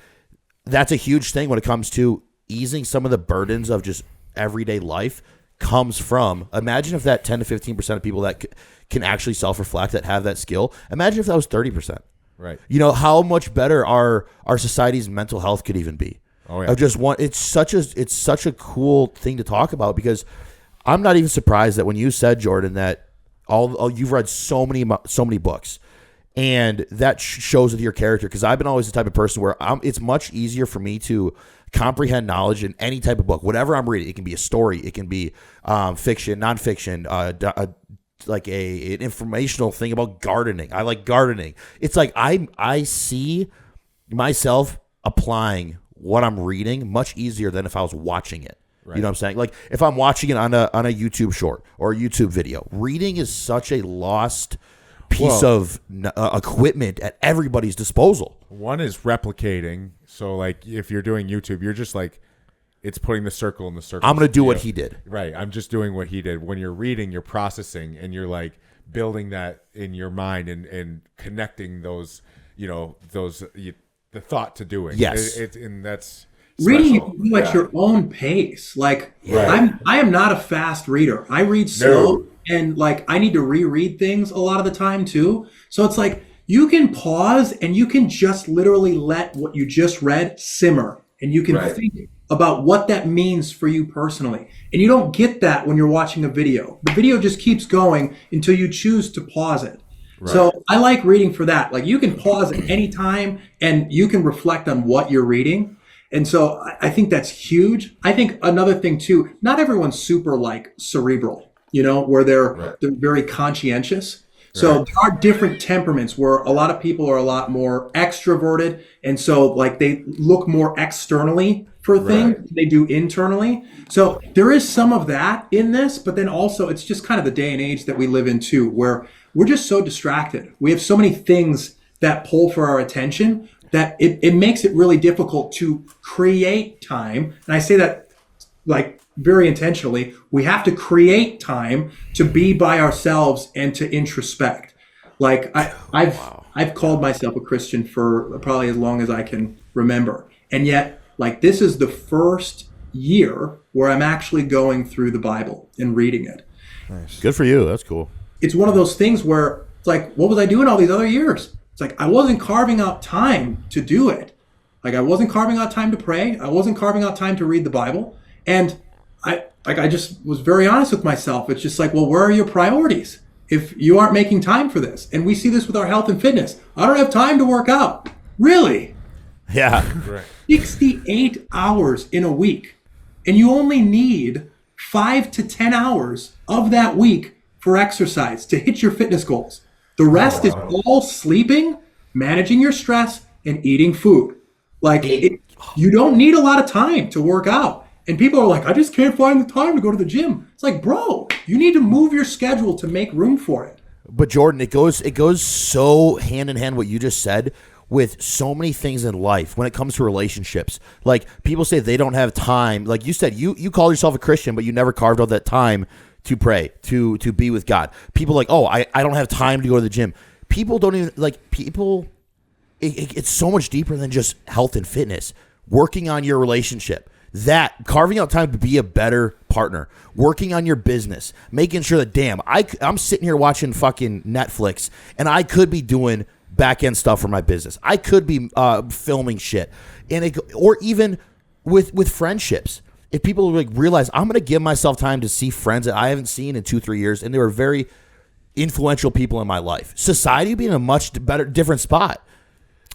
that's a huge thing when it comes to easing some of the burdens of just everyday life comes from, imagine if that 10 to 15% of people that can actually self-reflect, that have that skill, imagine if that was 30%. Right. How much better our society's mental health could even be. Oh yeah. It's such a cool thing to talk about, because I'm not even surprised that when you said, Jordan, that you've read so many books. And that shows with your character, because I've been always the type of person where it's much easier for me to comprehend knowledge in any type of book, whatever I'm reading. It can be a story, it can be fiction, nonfiction, like an informational thing about gardening. I like gardening. It's like I see myself applying what I'm reading much easier than if I was watching it. Right. You know what I'm saying? Like if I'm watching it on a YouTube short or a YouTube video, reading is such a lost piece of equipment at everybody's disposal. One is replicating. So like if you're doing YouTube, you're just like, it's putting the circle in the circle. I'm going to do what he did. Right. I'm just doing what he did. When you're reading, you're processing, and you're like building that in your mind and connecting those, the thought to doing. Yes. And that's reading you special. can do at your own pace. Like Right. I am not a fast reader. I read slow, and like I need to reread things a lot of the time too. So it's like you can pause and you can just literally let what you just read simmer, and you can think about what that means for you personally. And you don't get that when you're watching a video. The video just keeps going until you choose to pause it. Right. So I like reading for that. Like you can pause at any time and you can reflect on what you're reading. And so I think that's huge. I think another thing too, not everyone's super like cerebral, where they're very conscientious. So there are different temperaments where a lot of people are a lot more extroverted. And so like they look more externally for things than they do internally. So there is some of that in this, but then also it's just kind of the day and age that we live in too, where we're just so distracted. We have so many things that pull for our attention that it makes it really difficult to create time. And I say that like very intentionally. We have to create time to be by ourselves and to introspect. Like I've called myself a Christian for probably as long as I can remember. And yet, like this is the first year where I'm actually going through the Bible and reading it. Nice. Good for you. That's cool. It's one of those things where it's like, what was I doing all these other years? It's like I wasn't carving out time to do it. Like I wasn't carving out time to pray. I wasn't carving out time to read the Bible. And I just was very honest with myself. It's just like, well, where are your priorities if you aren't making time for this? And we see this with our health and fitness. I don't have time to work out. Really? Yeah. 68 hours in a week. And you only need 5 to 10 hours of that week for exercise to hit your fitness goals. The rest is all sleeping, managing your stress, and eating food. Like you don't need a lot of time to work out. And people are like, I just can't find the time to go to the gym. It's like, bro, you need to move your schedule to make room for it. But Jordan, it goes so hand in hand what you just said with so many things in life when it comes to relationships. Like people say they don't have time. Like you said, you call yourself a Christian, but you never carved out that time to pray, to be with God. People like, oh, I don't have time to go to the gym. People don't even like people. It's so much deeper than just health and fitness. Working on your relationship. That carving out time to be a better partner, working on your business, making sure that, damn, I'm sitting here watching fucking Netflix and I could be doing back end stuff for my business. I could be filming shit, or even with friendships. If people like realize I'm going to give myself time to see friends that I haven't seen in 2-3 years, and they were very influential people in my life, society would be in a much better, different spot.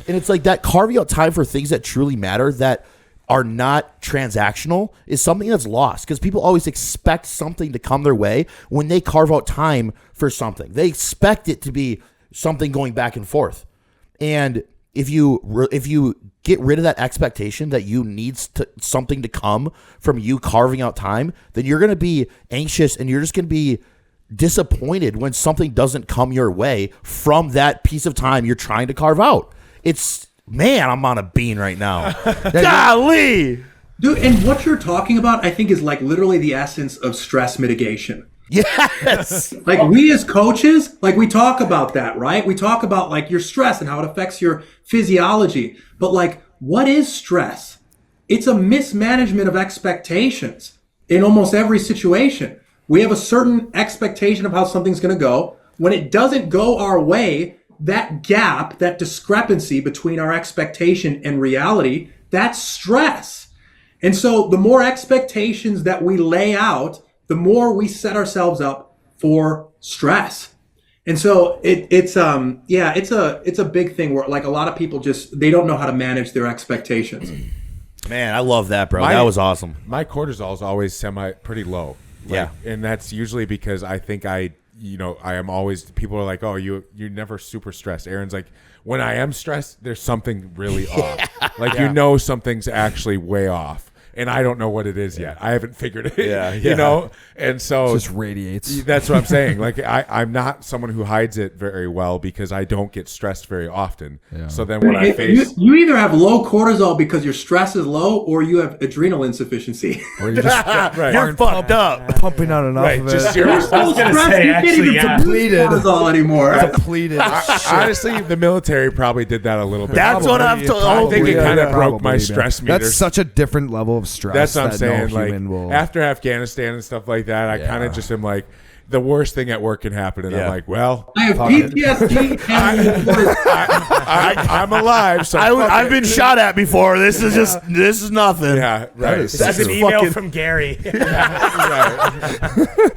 And it's like that carving out time for things that truly matter, that are not transactional, is something that's lost because people always expect something to come their way when they carve out time for something. They expect it to be something going back and forth. And if you get rid of that expectation that you need something to come from you carving out time, then you're going to be anxious and you're just going to be disappointed when something doesn't come your way from that piece of time you're trying to carve out. Man, I'm on a bean right now. Golly. Dude, and what you're talking about, I think, is like literally the essence of stress mitigation. Yes. Like we as coaches, like we talk about that, right? We talk about like your stress and how it affects your physiology. But like, what is stress? It's a mismanagement of expectations in almost every situation. We have a certain expectation of how something's going to go. When it doesn't go our way, that gap, that discrepancy between our expectation and reality, that's stress. And so the more expectations that we lay out, the more we set ourselves up for stress. And so it's a big thing where like a lot of people they don't know how to manage their expectations. Man, I love that, bro. That was awesome. My cortisol is always pretty low. Yeah. And that's usually because I think I am always, people are like, oh, you're never super stressed. Aaron's like, when I am stressed, there's something really off. Like, something's actually way off. and I don't know what it is yet. I haven't figured it. Yeah, you know, and so It just radiates. that's what I'm saying. Like I'm not someone who hides it very well because I don't get stressed very often. Yeah. So then when I face, you either have low cortisol because your stress is low, or you have adrenal insufficiency. Or you just right, You're fucked up. pumping out enough right, of it. just You're serious. so gonna stressed, say, you can't actually, even yeah. produce cortisol anymore. Depleted. Honestly, the military probably did that a little bit. That's what I'm told. I think it kind of broke my Probably, stress meter. That's such a different level of stress. That's what I'm that saying. No Like human will. after Afghanistan and stuff like that, I kind of just am like, the worst thing at work can happen, and I'm like, well, I have PTSD. I'm alive, so I've been shot at before. This is nothing. yeah, right. is This is an email from Gary.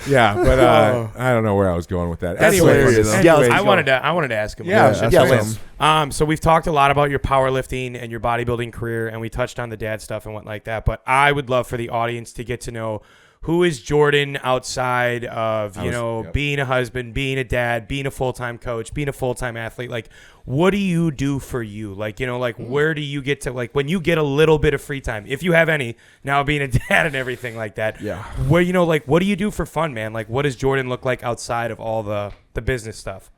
Yeah, but I don't know where I was going with that. That's Anyways, hilarious. Yeah, let's I go. wanted to ask him. Yeah, that's yeah, awesome. So we've talked a lot about your powerlifting and your bodybuilding career, and we touched on the dad stuff and what like that. But I would love for the audience to get to know who is Jordan outside of being a husband, being a dad, being a full-time coach, being a full-time athlete. Like, what do you do for you? Like, where do you get to, like, when you get a little bit of free time, if you have any, now being a dad and everything like that. Yeah. Where what do you do for fun, man? Like, what does Jordan look like outside of all the business stuff?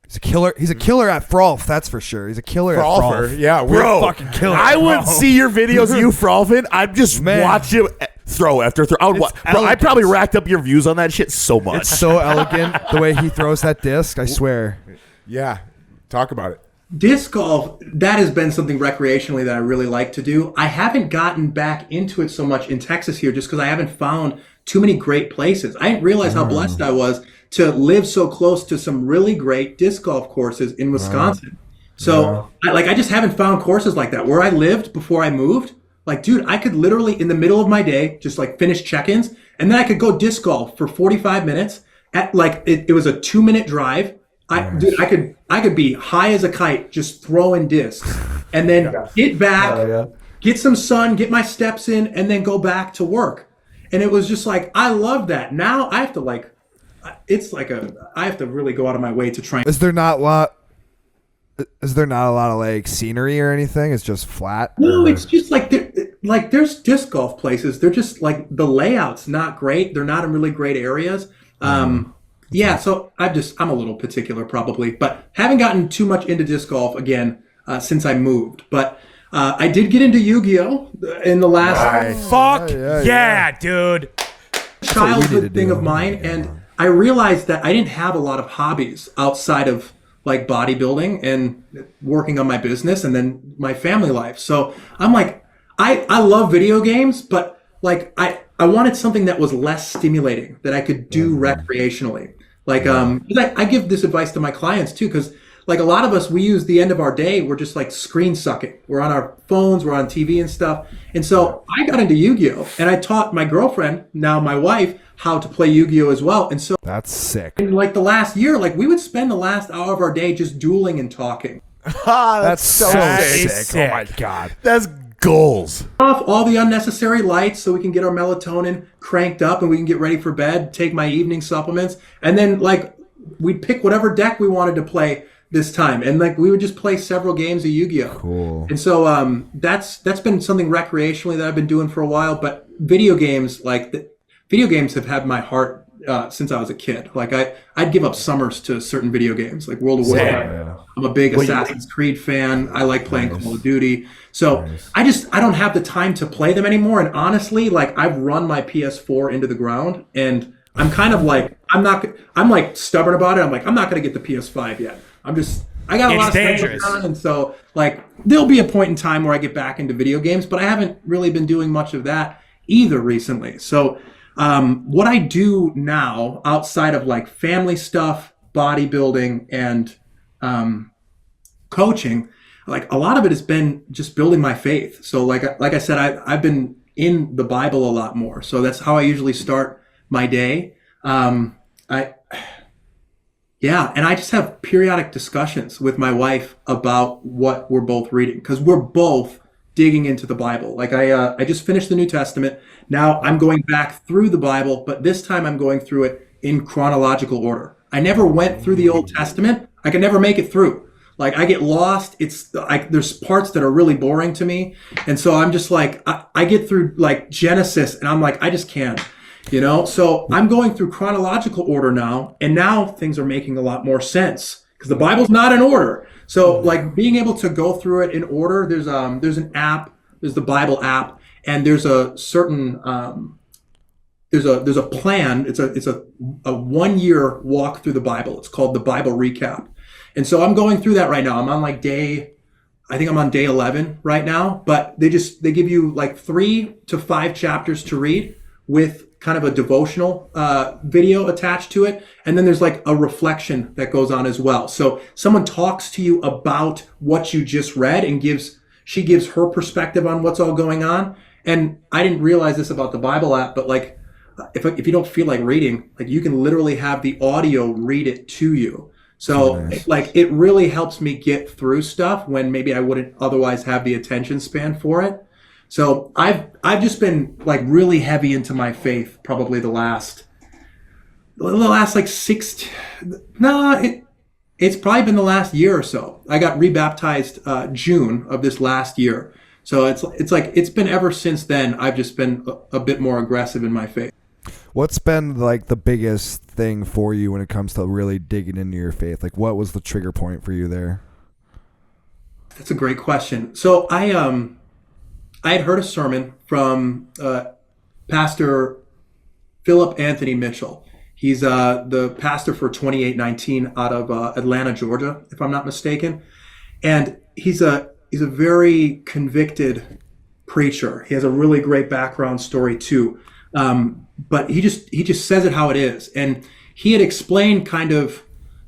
He's a killer. He's a killer at Frolf, that's for sure. He's a killer at Frolfer, Frolf. yeah, we're Bro, fucking killer. I would see your videos of you frolfing. I'd just Man. watch you throw after throw. Bro, I elegant. probably racked up your views on that shit so much. It's so elegant the way he throws that disc. I swear. yeah. Talk about it. Disc golf, that has been something recreationally that I really like to do. I haven't gotten back into it so much in Texas here just because I haven't found too many great places. I didn't realize how blessed I was to live so close to some really great disc golf courses in Wisconsin. So I just haven't found courses like that. Where I lived before I moved, like, dude, I could literally in the middle of my day just like finish check-ins, and then I could go disc golf for 45 minutes at like it was a 2-minute drive. Dude, I could be high as a kite just throwing discs, and then get back, get some sun, get my steps in, and then go back to work. And it was just like, I love that. Now I have to I have to really go out of my way to try. Is there not a lot of like scenery or anything? It's just flat. No, Or- it's just like there's disc golf places. They're just like the layout's not great. They're not in really great areas. Yeah, so I'm a little particular probably, but haven't gotten too much into disc golf again since I moved. But I did get into Yu-Gi-Oh in the last Fuck yeah. dude. childhood thing of mine, and I realized that I didn't have a lot of hobbies outside of like bodybuilding and working on my business and then my family life. So I'm like, I love video games, but like I wanted something that was less stimulating that I could do recreationally. Like, 'cause I give this advice to my clients too, because like a lot of us, we use the end of our day, we're just like screen sucking. We're on our phones, we're on TV and stuff. And so I got into Yu-Gi-Oh! And I taught my girlfriend, now my wife, how to play Yu-Gi-Oh! As well. And so That's sick. in like the last year, like we would spend the last hour of our day just dueling and talking. That's so is sick. sick. Oh my god. That's goals. Off all the unnecessary lights so we can get our melatonin cranked up and we can get ready for bed, take my evening supplements. And then like we'd pick whatever deck we wanted to play this time. And like we would just play several games of Yu-Gi-Oh! Cool. And so that's been something recreationally that I've been doing for a while. But video games, video games have had my heart since I was a kid. Like I'd give up summers to certain video games, like World of Warcraft. I'm a big Assassin's Creed fan. I like playing Call of Duty. So I don't have the time to play them anymore. And honestly, like I've run my PS4 into the ground, and I'm kind of like I'm like stubborn about it. I'm like I'm not going to get the PS5 yet. I got a lot of dangerous. stuff on, and so like there'll be a point in time where I get back into video games, but I haven't really been doing much of that either recently. So what I do now outside of like family stuff, bodybuilding, and coaching, like a lot of it has been just building my faith. So like I said, I've been in the Bible a lot more. So that's how I usually start my day. And I just have periodic discussions with my wife about what we're both reading, because we're both digging into the Bible. Like I just finished the New Testament. Now I'm going back through the Bible, but this time I'm going through it in chronological order. I never went through the Old Testament. I could never make it through. Like I get lost. It's like there's parts that are really boring to me. And so I'm just like, I get through like Genesis and I'm like, I just can't, So I'm going through chronological order now. And now things are making a lot more sense because the Bible's not in order. So like being able to go through it in order, there's an app, there's the Bible app, and there's a certain, there's a plan. It's a 1 year walk through the Bible. It's called the Bible Recap. And so I'm going through that right now. I'm on like I think I'm on day 11 right now, but they give you like 3 to 5 chapters to read with kind of a devotional video attached to it. And then there's like a reflection that goes on as well. So someone talks to you about what you just read and she gives her perspective on what's all going on. And I didn't realize this about the Bible app, but like if you don't feel like reading, like you can literally have the audio read it to you. So nice. Like it really helps me get through stuff when maybe I wouldn't otherwise have the attention span for it. So I've just been like really heavy into my faith probably the last like it's probably been the last year or so. I got rebaptized June of this last year. So it's like it's been ever since then. I've just been a bit more aggressive in my faith. What's been like the biggest thing for you when it comes to really digging into your faith? Like what was the trigger point for you there? That's a great question. So I had heard a sermon from Pastor Philip Anthony Mitchell. He's the pastor for 2819 out of Atlanta, Georgia, if I'm not mistaken. And he's a very convicted preacher. He has a really great background story too. But he just says it how it is. And he had explained kind of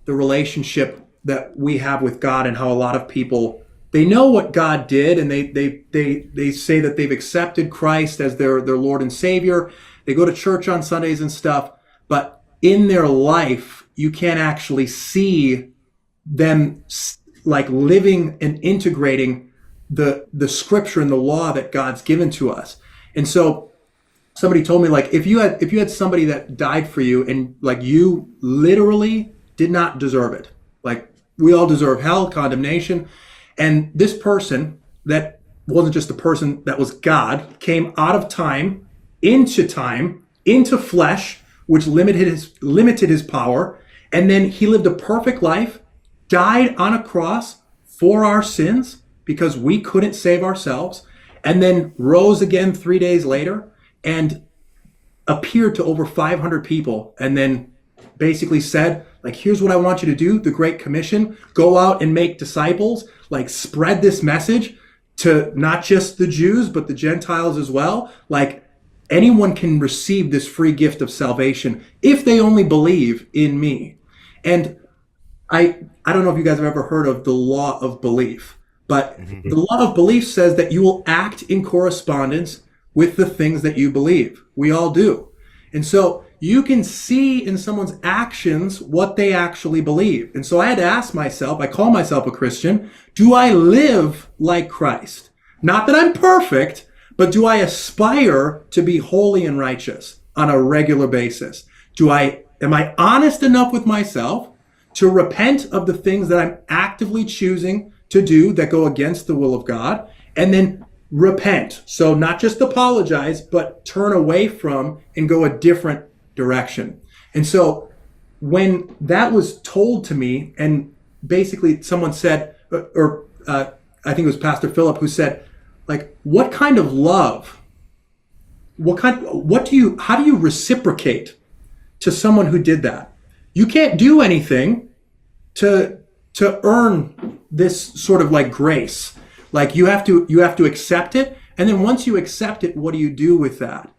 the relationship that we have with God and how a lot of people, they know what God did and they say that they've accepted Christ as their Lord and Savior. They go to church on Sundays and stuff, but in their life, you can't actually see them like living and integrating the scripture and the law that God's given to us. And so somebody told me, like, if you had somebody that died for you and like you literally did not deserve it, like we all deserve hell, condemnation. And this person that wasn't just a person, that was God, came out of time, into flesh, which limited his power. And then he lived a perfect life, died on a cross for our sins because we couldn't save ourselves, and then rose again 3 days later and appeared to over 500 people and then basically said, like, here's what I want you to do, the Great Commission, go out and make disciples, like spread this message to not just the Jews, but the Gentiles as well. Like anyone can receive this free gift of salvation if they only believe in me. And I don't know if you guys have ever heard of the law of belief, but the law of belief says that you will act in correspondence with the things that you believe. We all do. And so you can see in someone's actions what they actually believe. And so I had to ask myself, I call myself a Christian, do I live like Christ? Not that I'm perfect, but do I aspire to be holy and righteous on a regular basis? Am I honest enough with myself to repent of the things that I'm actively choosing to do that go against the will of God? And then repent. So not just apologize, but turn away from and go a different direction. And so when that was told to me, and basically someone said, I think it was Pastor Philip who said, like, what kind of love, how do you reciprocate to someone who did that? You can't do anything to earn this sort of like grace. Like you have to accept it. And then once you accept it, what do you do with that?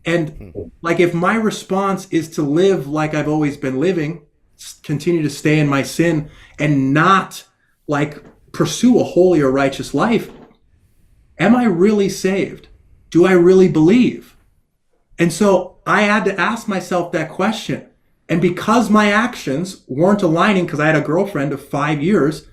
And like, if my response is to live like I've always been living, continue to stay in my sin and not like pursue a holy or righteous life, am I really saved? Do I really believe? And so I had to ask myself that question. And because my actions weren't aligning, because I had a girlfriend of 5 years,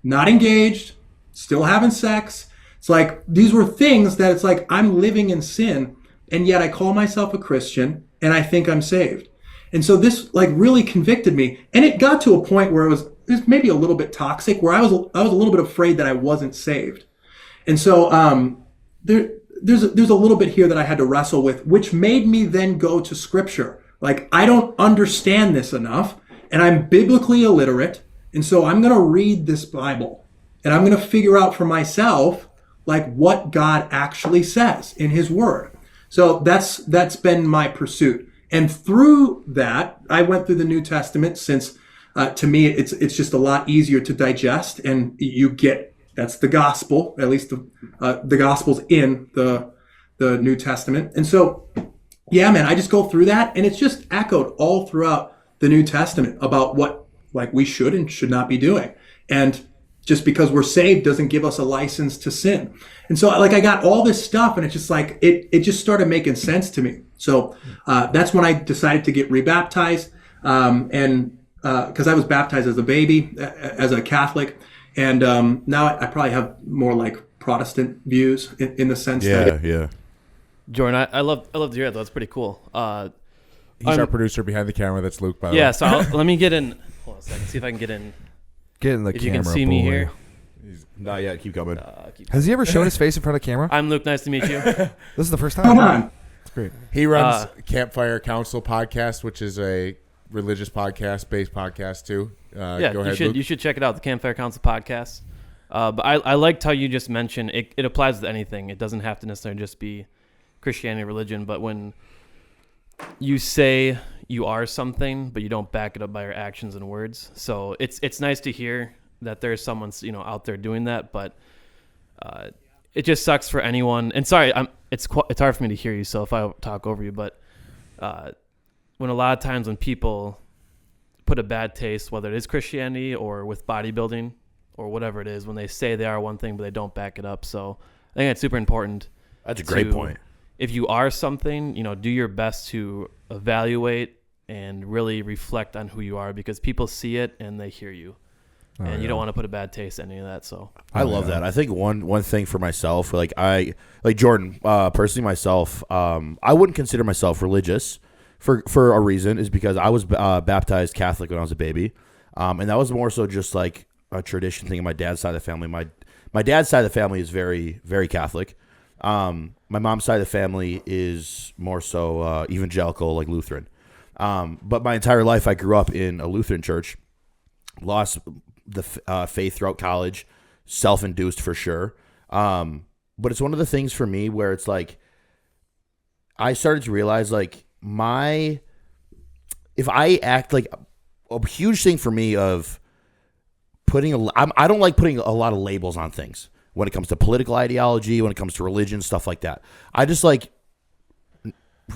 not engaged, still having sex. It's like, these were things that it's like, I'm living in sin, and yet I call myself a Christian and I think I'm saved. And so this like really convicted me. And it got to a point where it was maybe a little bit toxic, where I was a little bit afraid that I wasn't saved. And so there's a little bit here that I had to wrestle with, which made me then go to scripture. Like, I don't understand this enough, and I'm biblically illiterate, and so I'm going to read this Bible, and I'm going to figure out for myself, like, what God actually says in his word. So that's been my pursuit. And through that, I went through the New Testament, since to me, it's just a lot easier to digest, and that's the gospel, at least the gospel's in the New Testament. And so, yeah, man, I just go through that, and it's just echoed all throughout the New Testament about what, like, we should and should not be doing. And just because we're saved doesn't give us a license to sin. And so, like, I got all this stuff, and it's just like, it just started making sense to me. So that's when I decided to get rebaptized, and because I was baptized as a baby, as a Catholic, and now I probably have more like Protestant views in the sense that. Yeah. Jordan, I love to hear that. That's pretty cool. He's our producer behind the camera. That's Luke, by the way. Yeah, so let me get in. Hold on a second. See if I can get in. Get in the If camera, you can see me here. Not yet. Keep coming. Has he ever shown his face in front of camera? I'm Luke. Nice to meet you. This is the first time. Come on. That's great. He runs Campfire Council podcast, which is a religious based podcast too. Yeah, go ahead, you should check it out, the Campfire Council podcast. But I liked how you just mentioned it applies to anything. It doesn't have to necessarily just be Christianity, religion, but when you say you are something, but you don't back it up by your actions and words. So it's nice to hear that there's someone out there doing that, but it just sucks for anyone. And sorry, it's hard for me to hear you, so if I talk over you, but when a lot of times when people put a bad taste, whether it is Christianity or with bodybuilding or whatever it is, when they say they are one thing but they don't back it up. So I think it's super important. That's a great point. If you are something, do your best to evaluate and really reflect on who you are, because people see it and they hear you. And you don't want to put a bad taste in any of that. So I love that. I think one thing for myself, like Jordan, personally myself, I wouldn't consider myself religious for a reason, is because I was baptized Catholic when I was a baby. And that was more so just like a tradition thing in my dad's side of the family. My dad's side of the family is very, very Catholic. My mom's side of the family is more so evangelical, like Lutheran. But my entire life I grew up in a Lutheran church, lost the faith throughout college, self-induced for sure. But it's one of the things for me where it's like I started to realize, like, if I act like a huge thing for me of putting I don't like putting a lot of labels on things when it comes to political ideology, when it comes to religion, stuff like that. I just like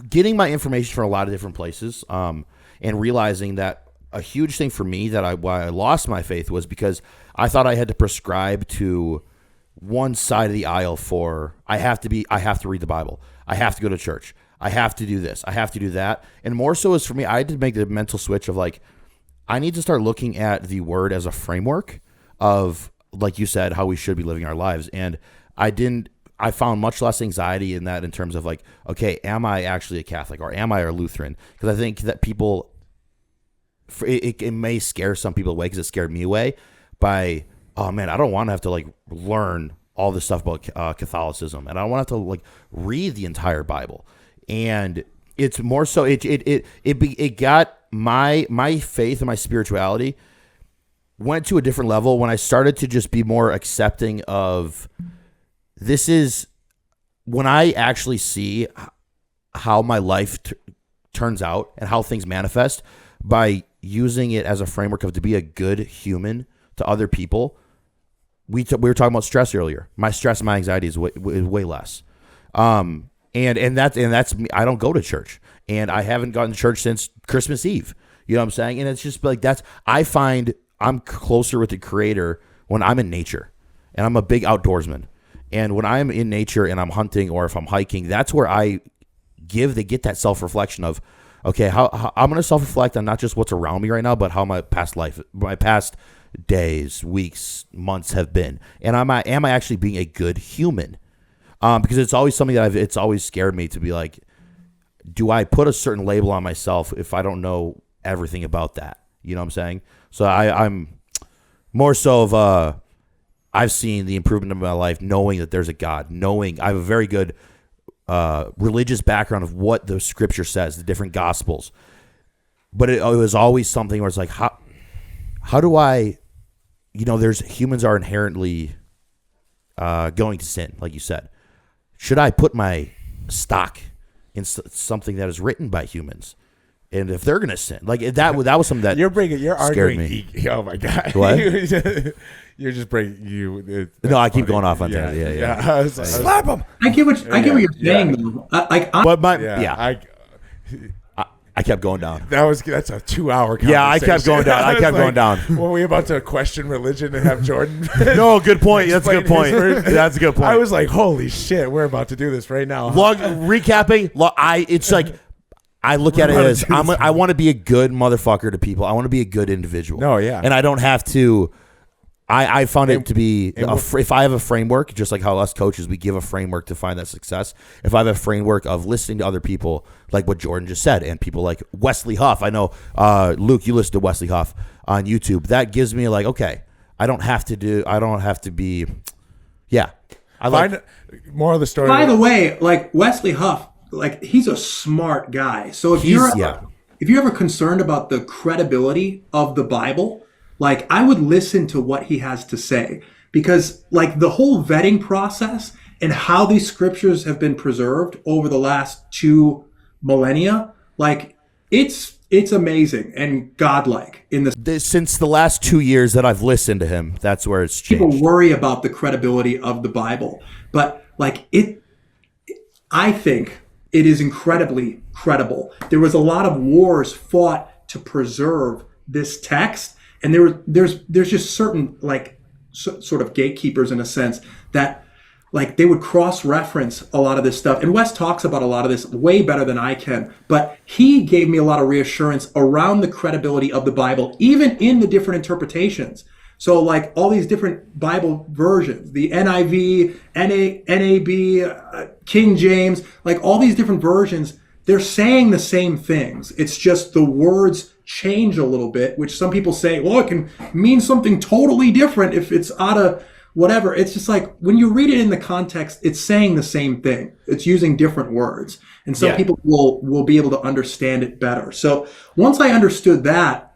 getting my information from a lot of different places, and realizing that a huge thing for me that why I lost my faith was because I thought I had to prescribe to one side of the aisle for I have to read the Bible. I have to go to church. I have to do this. I have to do that. And more so is for me, I had to make the mental switch of like, I need to start looking at the word as a framework of, like you said, how we should be living our lives. And I found much less anxiety in that, in terms of like, okay, am I actually a Catholic or am I a Lutheran? Because I think that people, it may scare some people away, because it scared me away by, oh man, I don't want to have to like learn all this stuff about Catholicism, and I don't want to have to like read the entire Bible. And it's more so it got my faith and my spirituality went to a different level when I started to just be more accepting of this is when I actually see how my life turns out and how things manifest by using it as a framework of to be a good human to other people. We were talking about stress earlier. My stress and my anxiety is way less. And that's me. I don't go to church, and I haven't gone to church since Christmas Eve. You know what I'm saying? And it's just like I find I'm closer with the Creator when I'm in nature, and I'm a big outdoorsman. And when I'm in nature and I'm hunting or if I'm hiking, that's where I get that self-reflection of, okay, how I'm going to self-reflect on not just what's around me right now, but how my past days, weeks, months have been, and am I actually being a good human? Because it's always something that it's always scared me to be like, do I put a certain label on myself if I don't know everything about that? You know what I'm saying? So More so of I've seen the improvement of my life knowing that there's a God, knowing I have a very good religious background of what the scripture says, the different gospels. But it was always something where it's like, how do I, humans are inherently going to sin, like you said. Should I put my stock in something that is written by humans? And if they're going to sin, like that was something that you're scared arguing. me. Oh my God. What? You're just bringing No, I keep going off on that. Yeah. I was like, Slap him. I get what you're saying, though. But I kept going down. that's a 2-hour conversation. Yeah, I kept going down. I kept going down. Were we about to question religion and have Jordan? No, good point. That's a good explain point. his version? That's a good point. I was like, holy shit, we're about to do this right now. Recapping, it's like I look at it as I want to be a good motherfucker to people. I want to be a good individual. No, yeah. And I don't have to. I found it to be if I have a framework, just like how us coaches, we give a framework to find that success. If I have a framework of listening to other people, like what Jordan just said, and people like Wesley Huff, I know, Luke, you listen to Wesley Huff on YouTube. That gives me like, okay, I don't have to be, yeah. I find more of the story. By the way, like Wesley Huff, like he's a smart guy. So if you're ever concerned about the credibility of the Bible, like I would listen to what he has to say, because like the whole vetting process and how these scriptures have been preserved over the last 2 millennia, like it's amazing and godlike in this. Since the last 2 years that I've listened to him, that's where it's changed. People worry about the credibility of the Bible, but like I think it is incredibly credible. There was a lot of wars fought to preserve this text. And there's just certain like sort of gatekeepers in a sense that like they would cross-reference a lot of this stuff. And Wes talks about a lot of this way better than I can. But he gave me a lot of reassurance around the credibility of the Bible, even in the different interpretations. So like all these different Bible versions, the NIV, NAB, King James, like all these different versions, they're saying the same things. It's just the words change a little bit, which some people say, well, it can mean something totally different if it's out of whatever. It's just like when you read it in the context, it's saying the same thing. It's using different words. And some people will be able to understand it better. So once I understood that,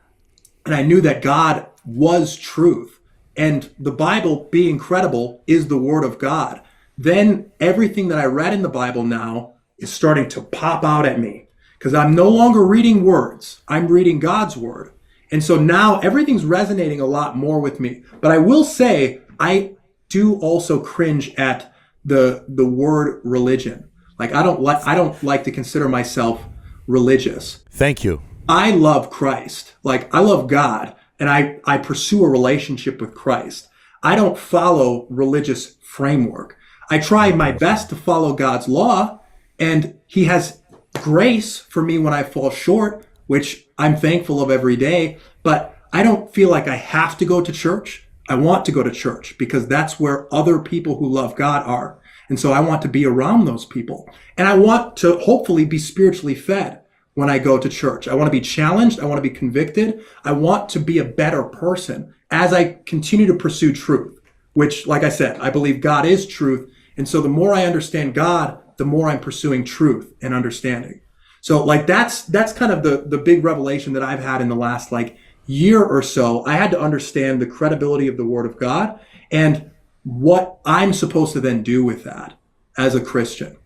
and I knew that God was truth, and the Bible being credible is the word of God, then everything that I read in the Bible now is starting to pop out at me. Because I'm no longer reading words. I'm reading God's word. And so now everything's resonating a lot more with me. But I will say, I do also cringe at the word religion. Like I don't like to consider myself religious. Thank you. I love Christ. Like I love God, and I pursue a relationship with Christ. I don't follow religious framework. I try my best to follow God's law, and he has grace for me when I fall short, which I'm thankful of every day. But I don't feel like I have to go to church. I want to go to church because that's where other people who love God are. And so I want to be around those people. And I want to hopefully be spiritually fed when I go to church. I want to be challenged. I want to be convicted. I want to be a better person as I continue to pursue truth, which, like I said, I believe God is truth. And so the more I understand God, the more I'm pursuing truth and understanding. So like that's kind of the big revelation that I've had in the last like year or so. I had to understand the credibility of the word of God and what I'm supposed to then do with that as a Christian.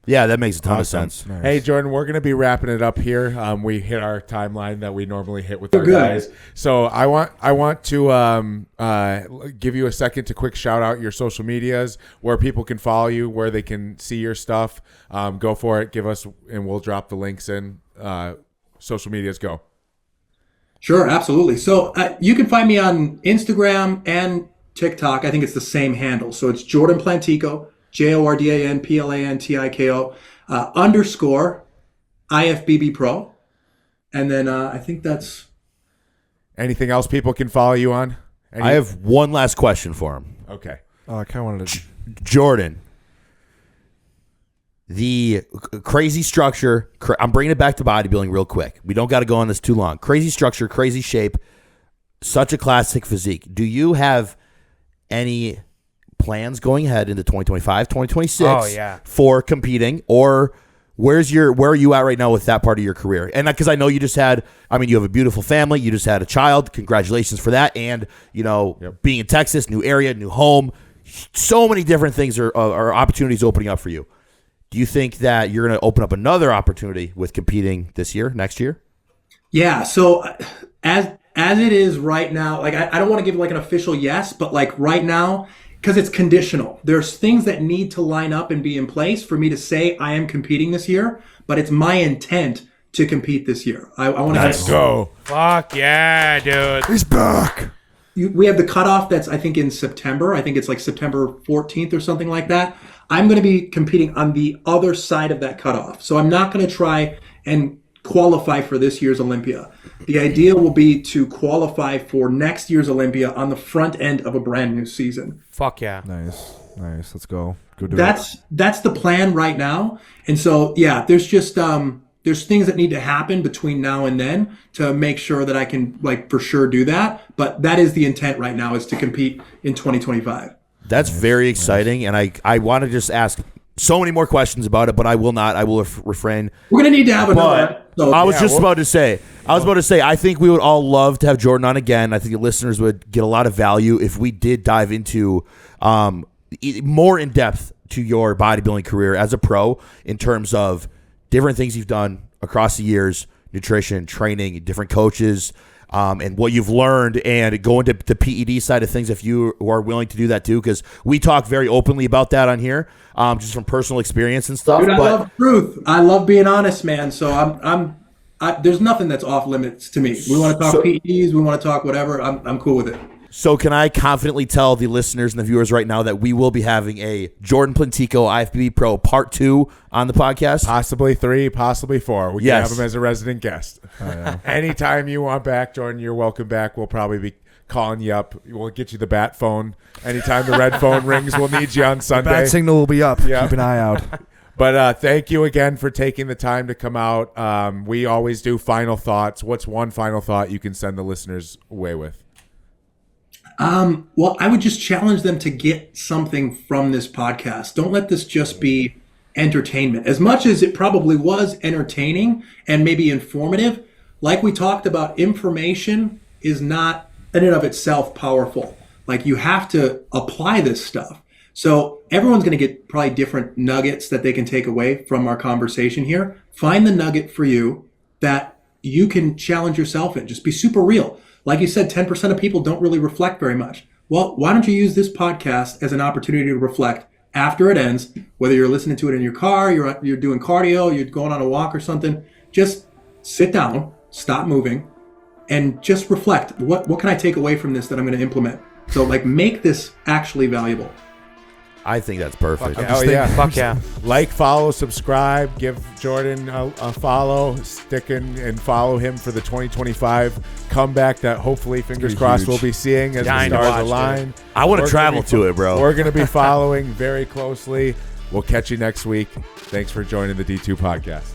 Yeah, that makes a ton of sense. Nice. Hey, Jordan, we're going to be wrapping it up here. We hit our timeline that we normally hit with our guys. So I want to give you a second to quick shout out your social medias, where people can follow you, where they can see your stuff. Go for it. Give us, and we'll drop the links in. Social medias, go. Sure, absolutely. So you can find me on Instagram and TikTok. I think it's the same handle. So it's Jordan Plantiko. JORDAN __ IFBB Pro. And then I think that's... Anything else people can follow you on? I have one last question for him. Okay. I kind of wanted to... Jordan, the crazy structure, I'm bringing it back to bodybuilding real quick. We don't got to go on this too long. Crazy structure, crazy shape. such a classic physique. Do you have any plans going ahead into 2025, 2026 for competing, or where are you at right now with that part of your career? And because I know you have a beautiful family, you just had a child. Congratulations for that. And, being in Texas, new area, new home, so many different things are opportunities opening up for you. Do you think that you're going to open up another opportunity with competing this year, next year? Yeah. So as it is right now, like I don't want to give like an official yes, but like right now, because it's conditional. There's things that need to line up and be in place for me to say I am competing this year, but it's my intent to compete this year. I want to. Let's go. Fuck yeah, dude. He's back. We have the cutoff that's, I think, in September. I think it's like September 14th or something like that. I'm going to be competing on the other side of that cutoff. So I'm not going to try and qualify for this year's Olympia. The idea will be to qualify for next year's Olympia on the front end of a brand new season. Fuck yeah. Nice. Let's go. Go do it. That's the plan right now. And so, yeah, there's just there's things that need to happen between now and then to make sure that I can for sure do that. But that is the intent right now, is to compete in 2025. That's very exciting. And I want to just ask so many more questions about it, but I will not. I will refrain. We're going to need to have another. I was about to say, I think we would all love to have Jordan on again. I think the listeners would get a lot of value if we did dive into more in depth to your bodybuilding career as a pro in terms of different things you've done across the years, nutrition, training, different coaches, and what you've learned, and go into the PED side of things if you are willing to do that too, because we talk very openly about that on here, just from personal experience and stuff. Dude, I love truth. I love being honest, man. So there's nothing that's off limits to me. We want to talk PEDs, we want to talk whatever. I'm cool with it. So can I confidently tell the listeners and the viewers right now that we will be having a Jordan Plantiko IFBB Pro Part 2 on the podcast? Possibly 3, possibly 4. We can have him as a resident guest. Oh, yeah. Anytime you want back, Jordan, you're welcome back. We'll probably be calling you up. We'll get you the bat phone. Anytime the red phone rings, we'll need you on Sunday. Bat signal will be up. Yep. Keep an eye out. But thank you again for taking the time to come out. We always do final thoughts. What's one final thought you can send the listeners away with? Well, I would just challenge them to get something from this podcast. Don't let this just be entertainment. As much as it probably was entertaining and maybe informative, like we talked about, information is not in and of itself powerful. Like, you have to apply this stuff. So everyone's going to get probably different nuggets that they can take away from our conversation here. Find the nugget for you that you can challenge yourself in. Just be super real. Like you said, 10% of people don't really reflect very much. Well, why don't you use this podcast as an opportunity to reflect after it ends, whether you're listening to it in your car, you're doing cardio, you're going on a walk or something. Just sit down, stop moving, and just reflect. What can I take away from this that I'm going to implement? So, make this actually valuable. I think that's perfect. Fuck yeah. Like, follow, subscribe, give Jordan a follow, stick in and follow him for the 2025 comeback that hopefully, fingers crossed, we'll be seeing as the stars align. I want to travel to it, bro. We're going to be following very closely. We'll catch you next week. Thanks for joining the D2 podcast.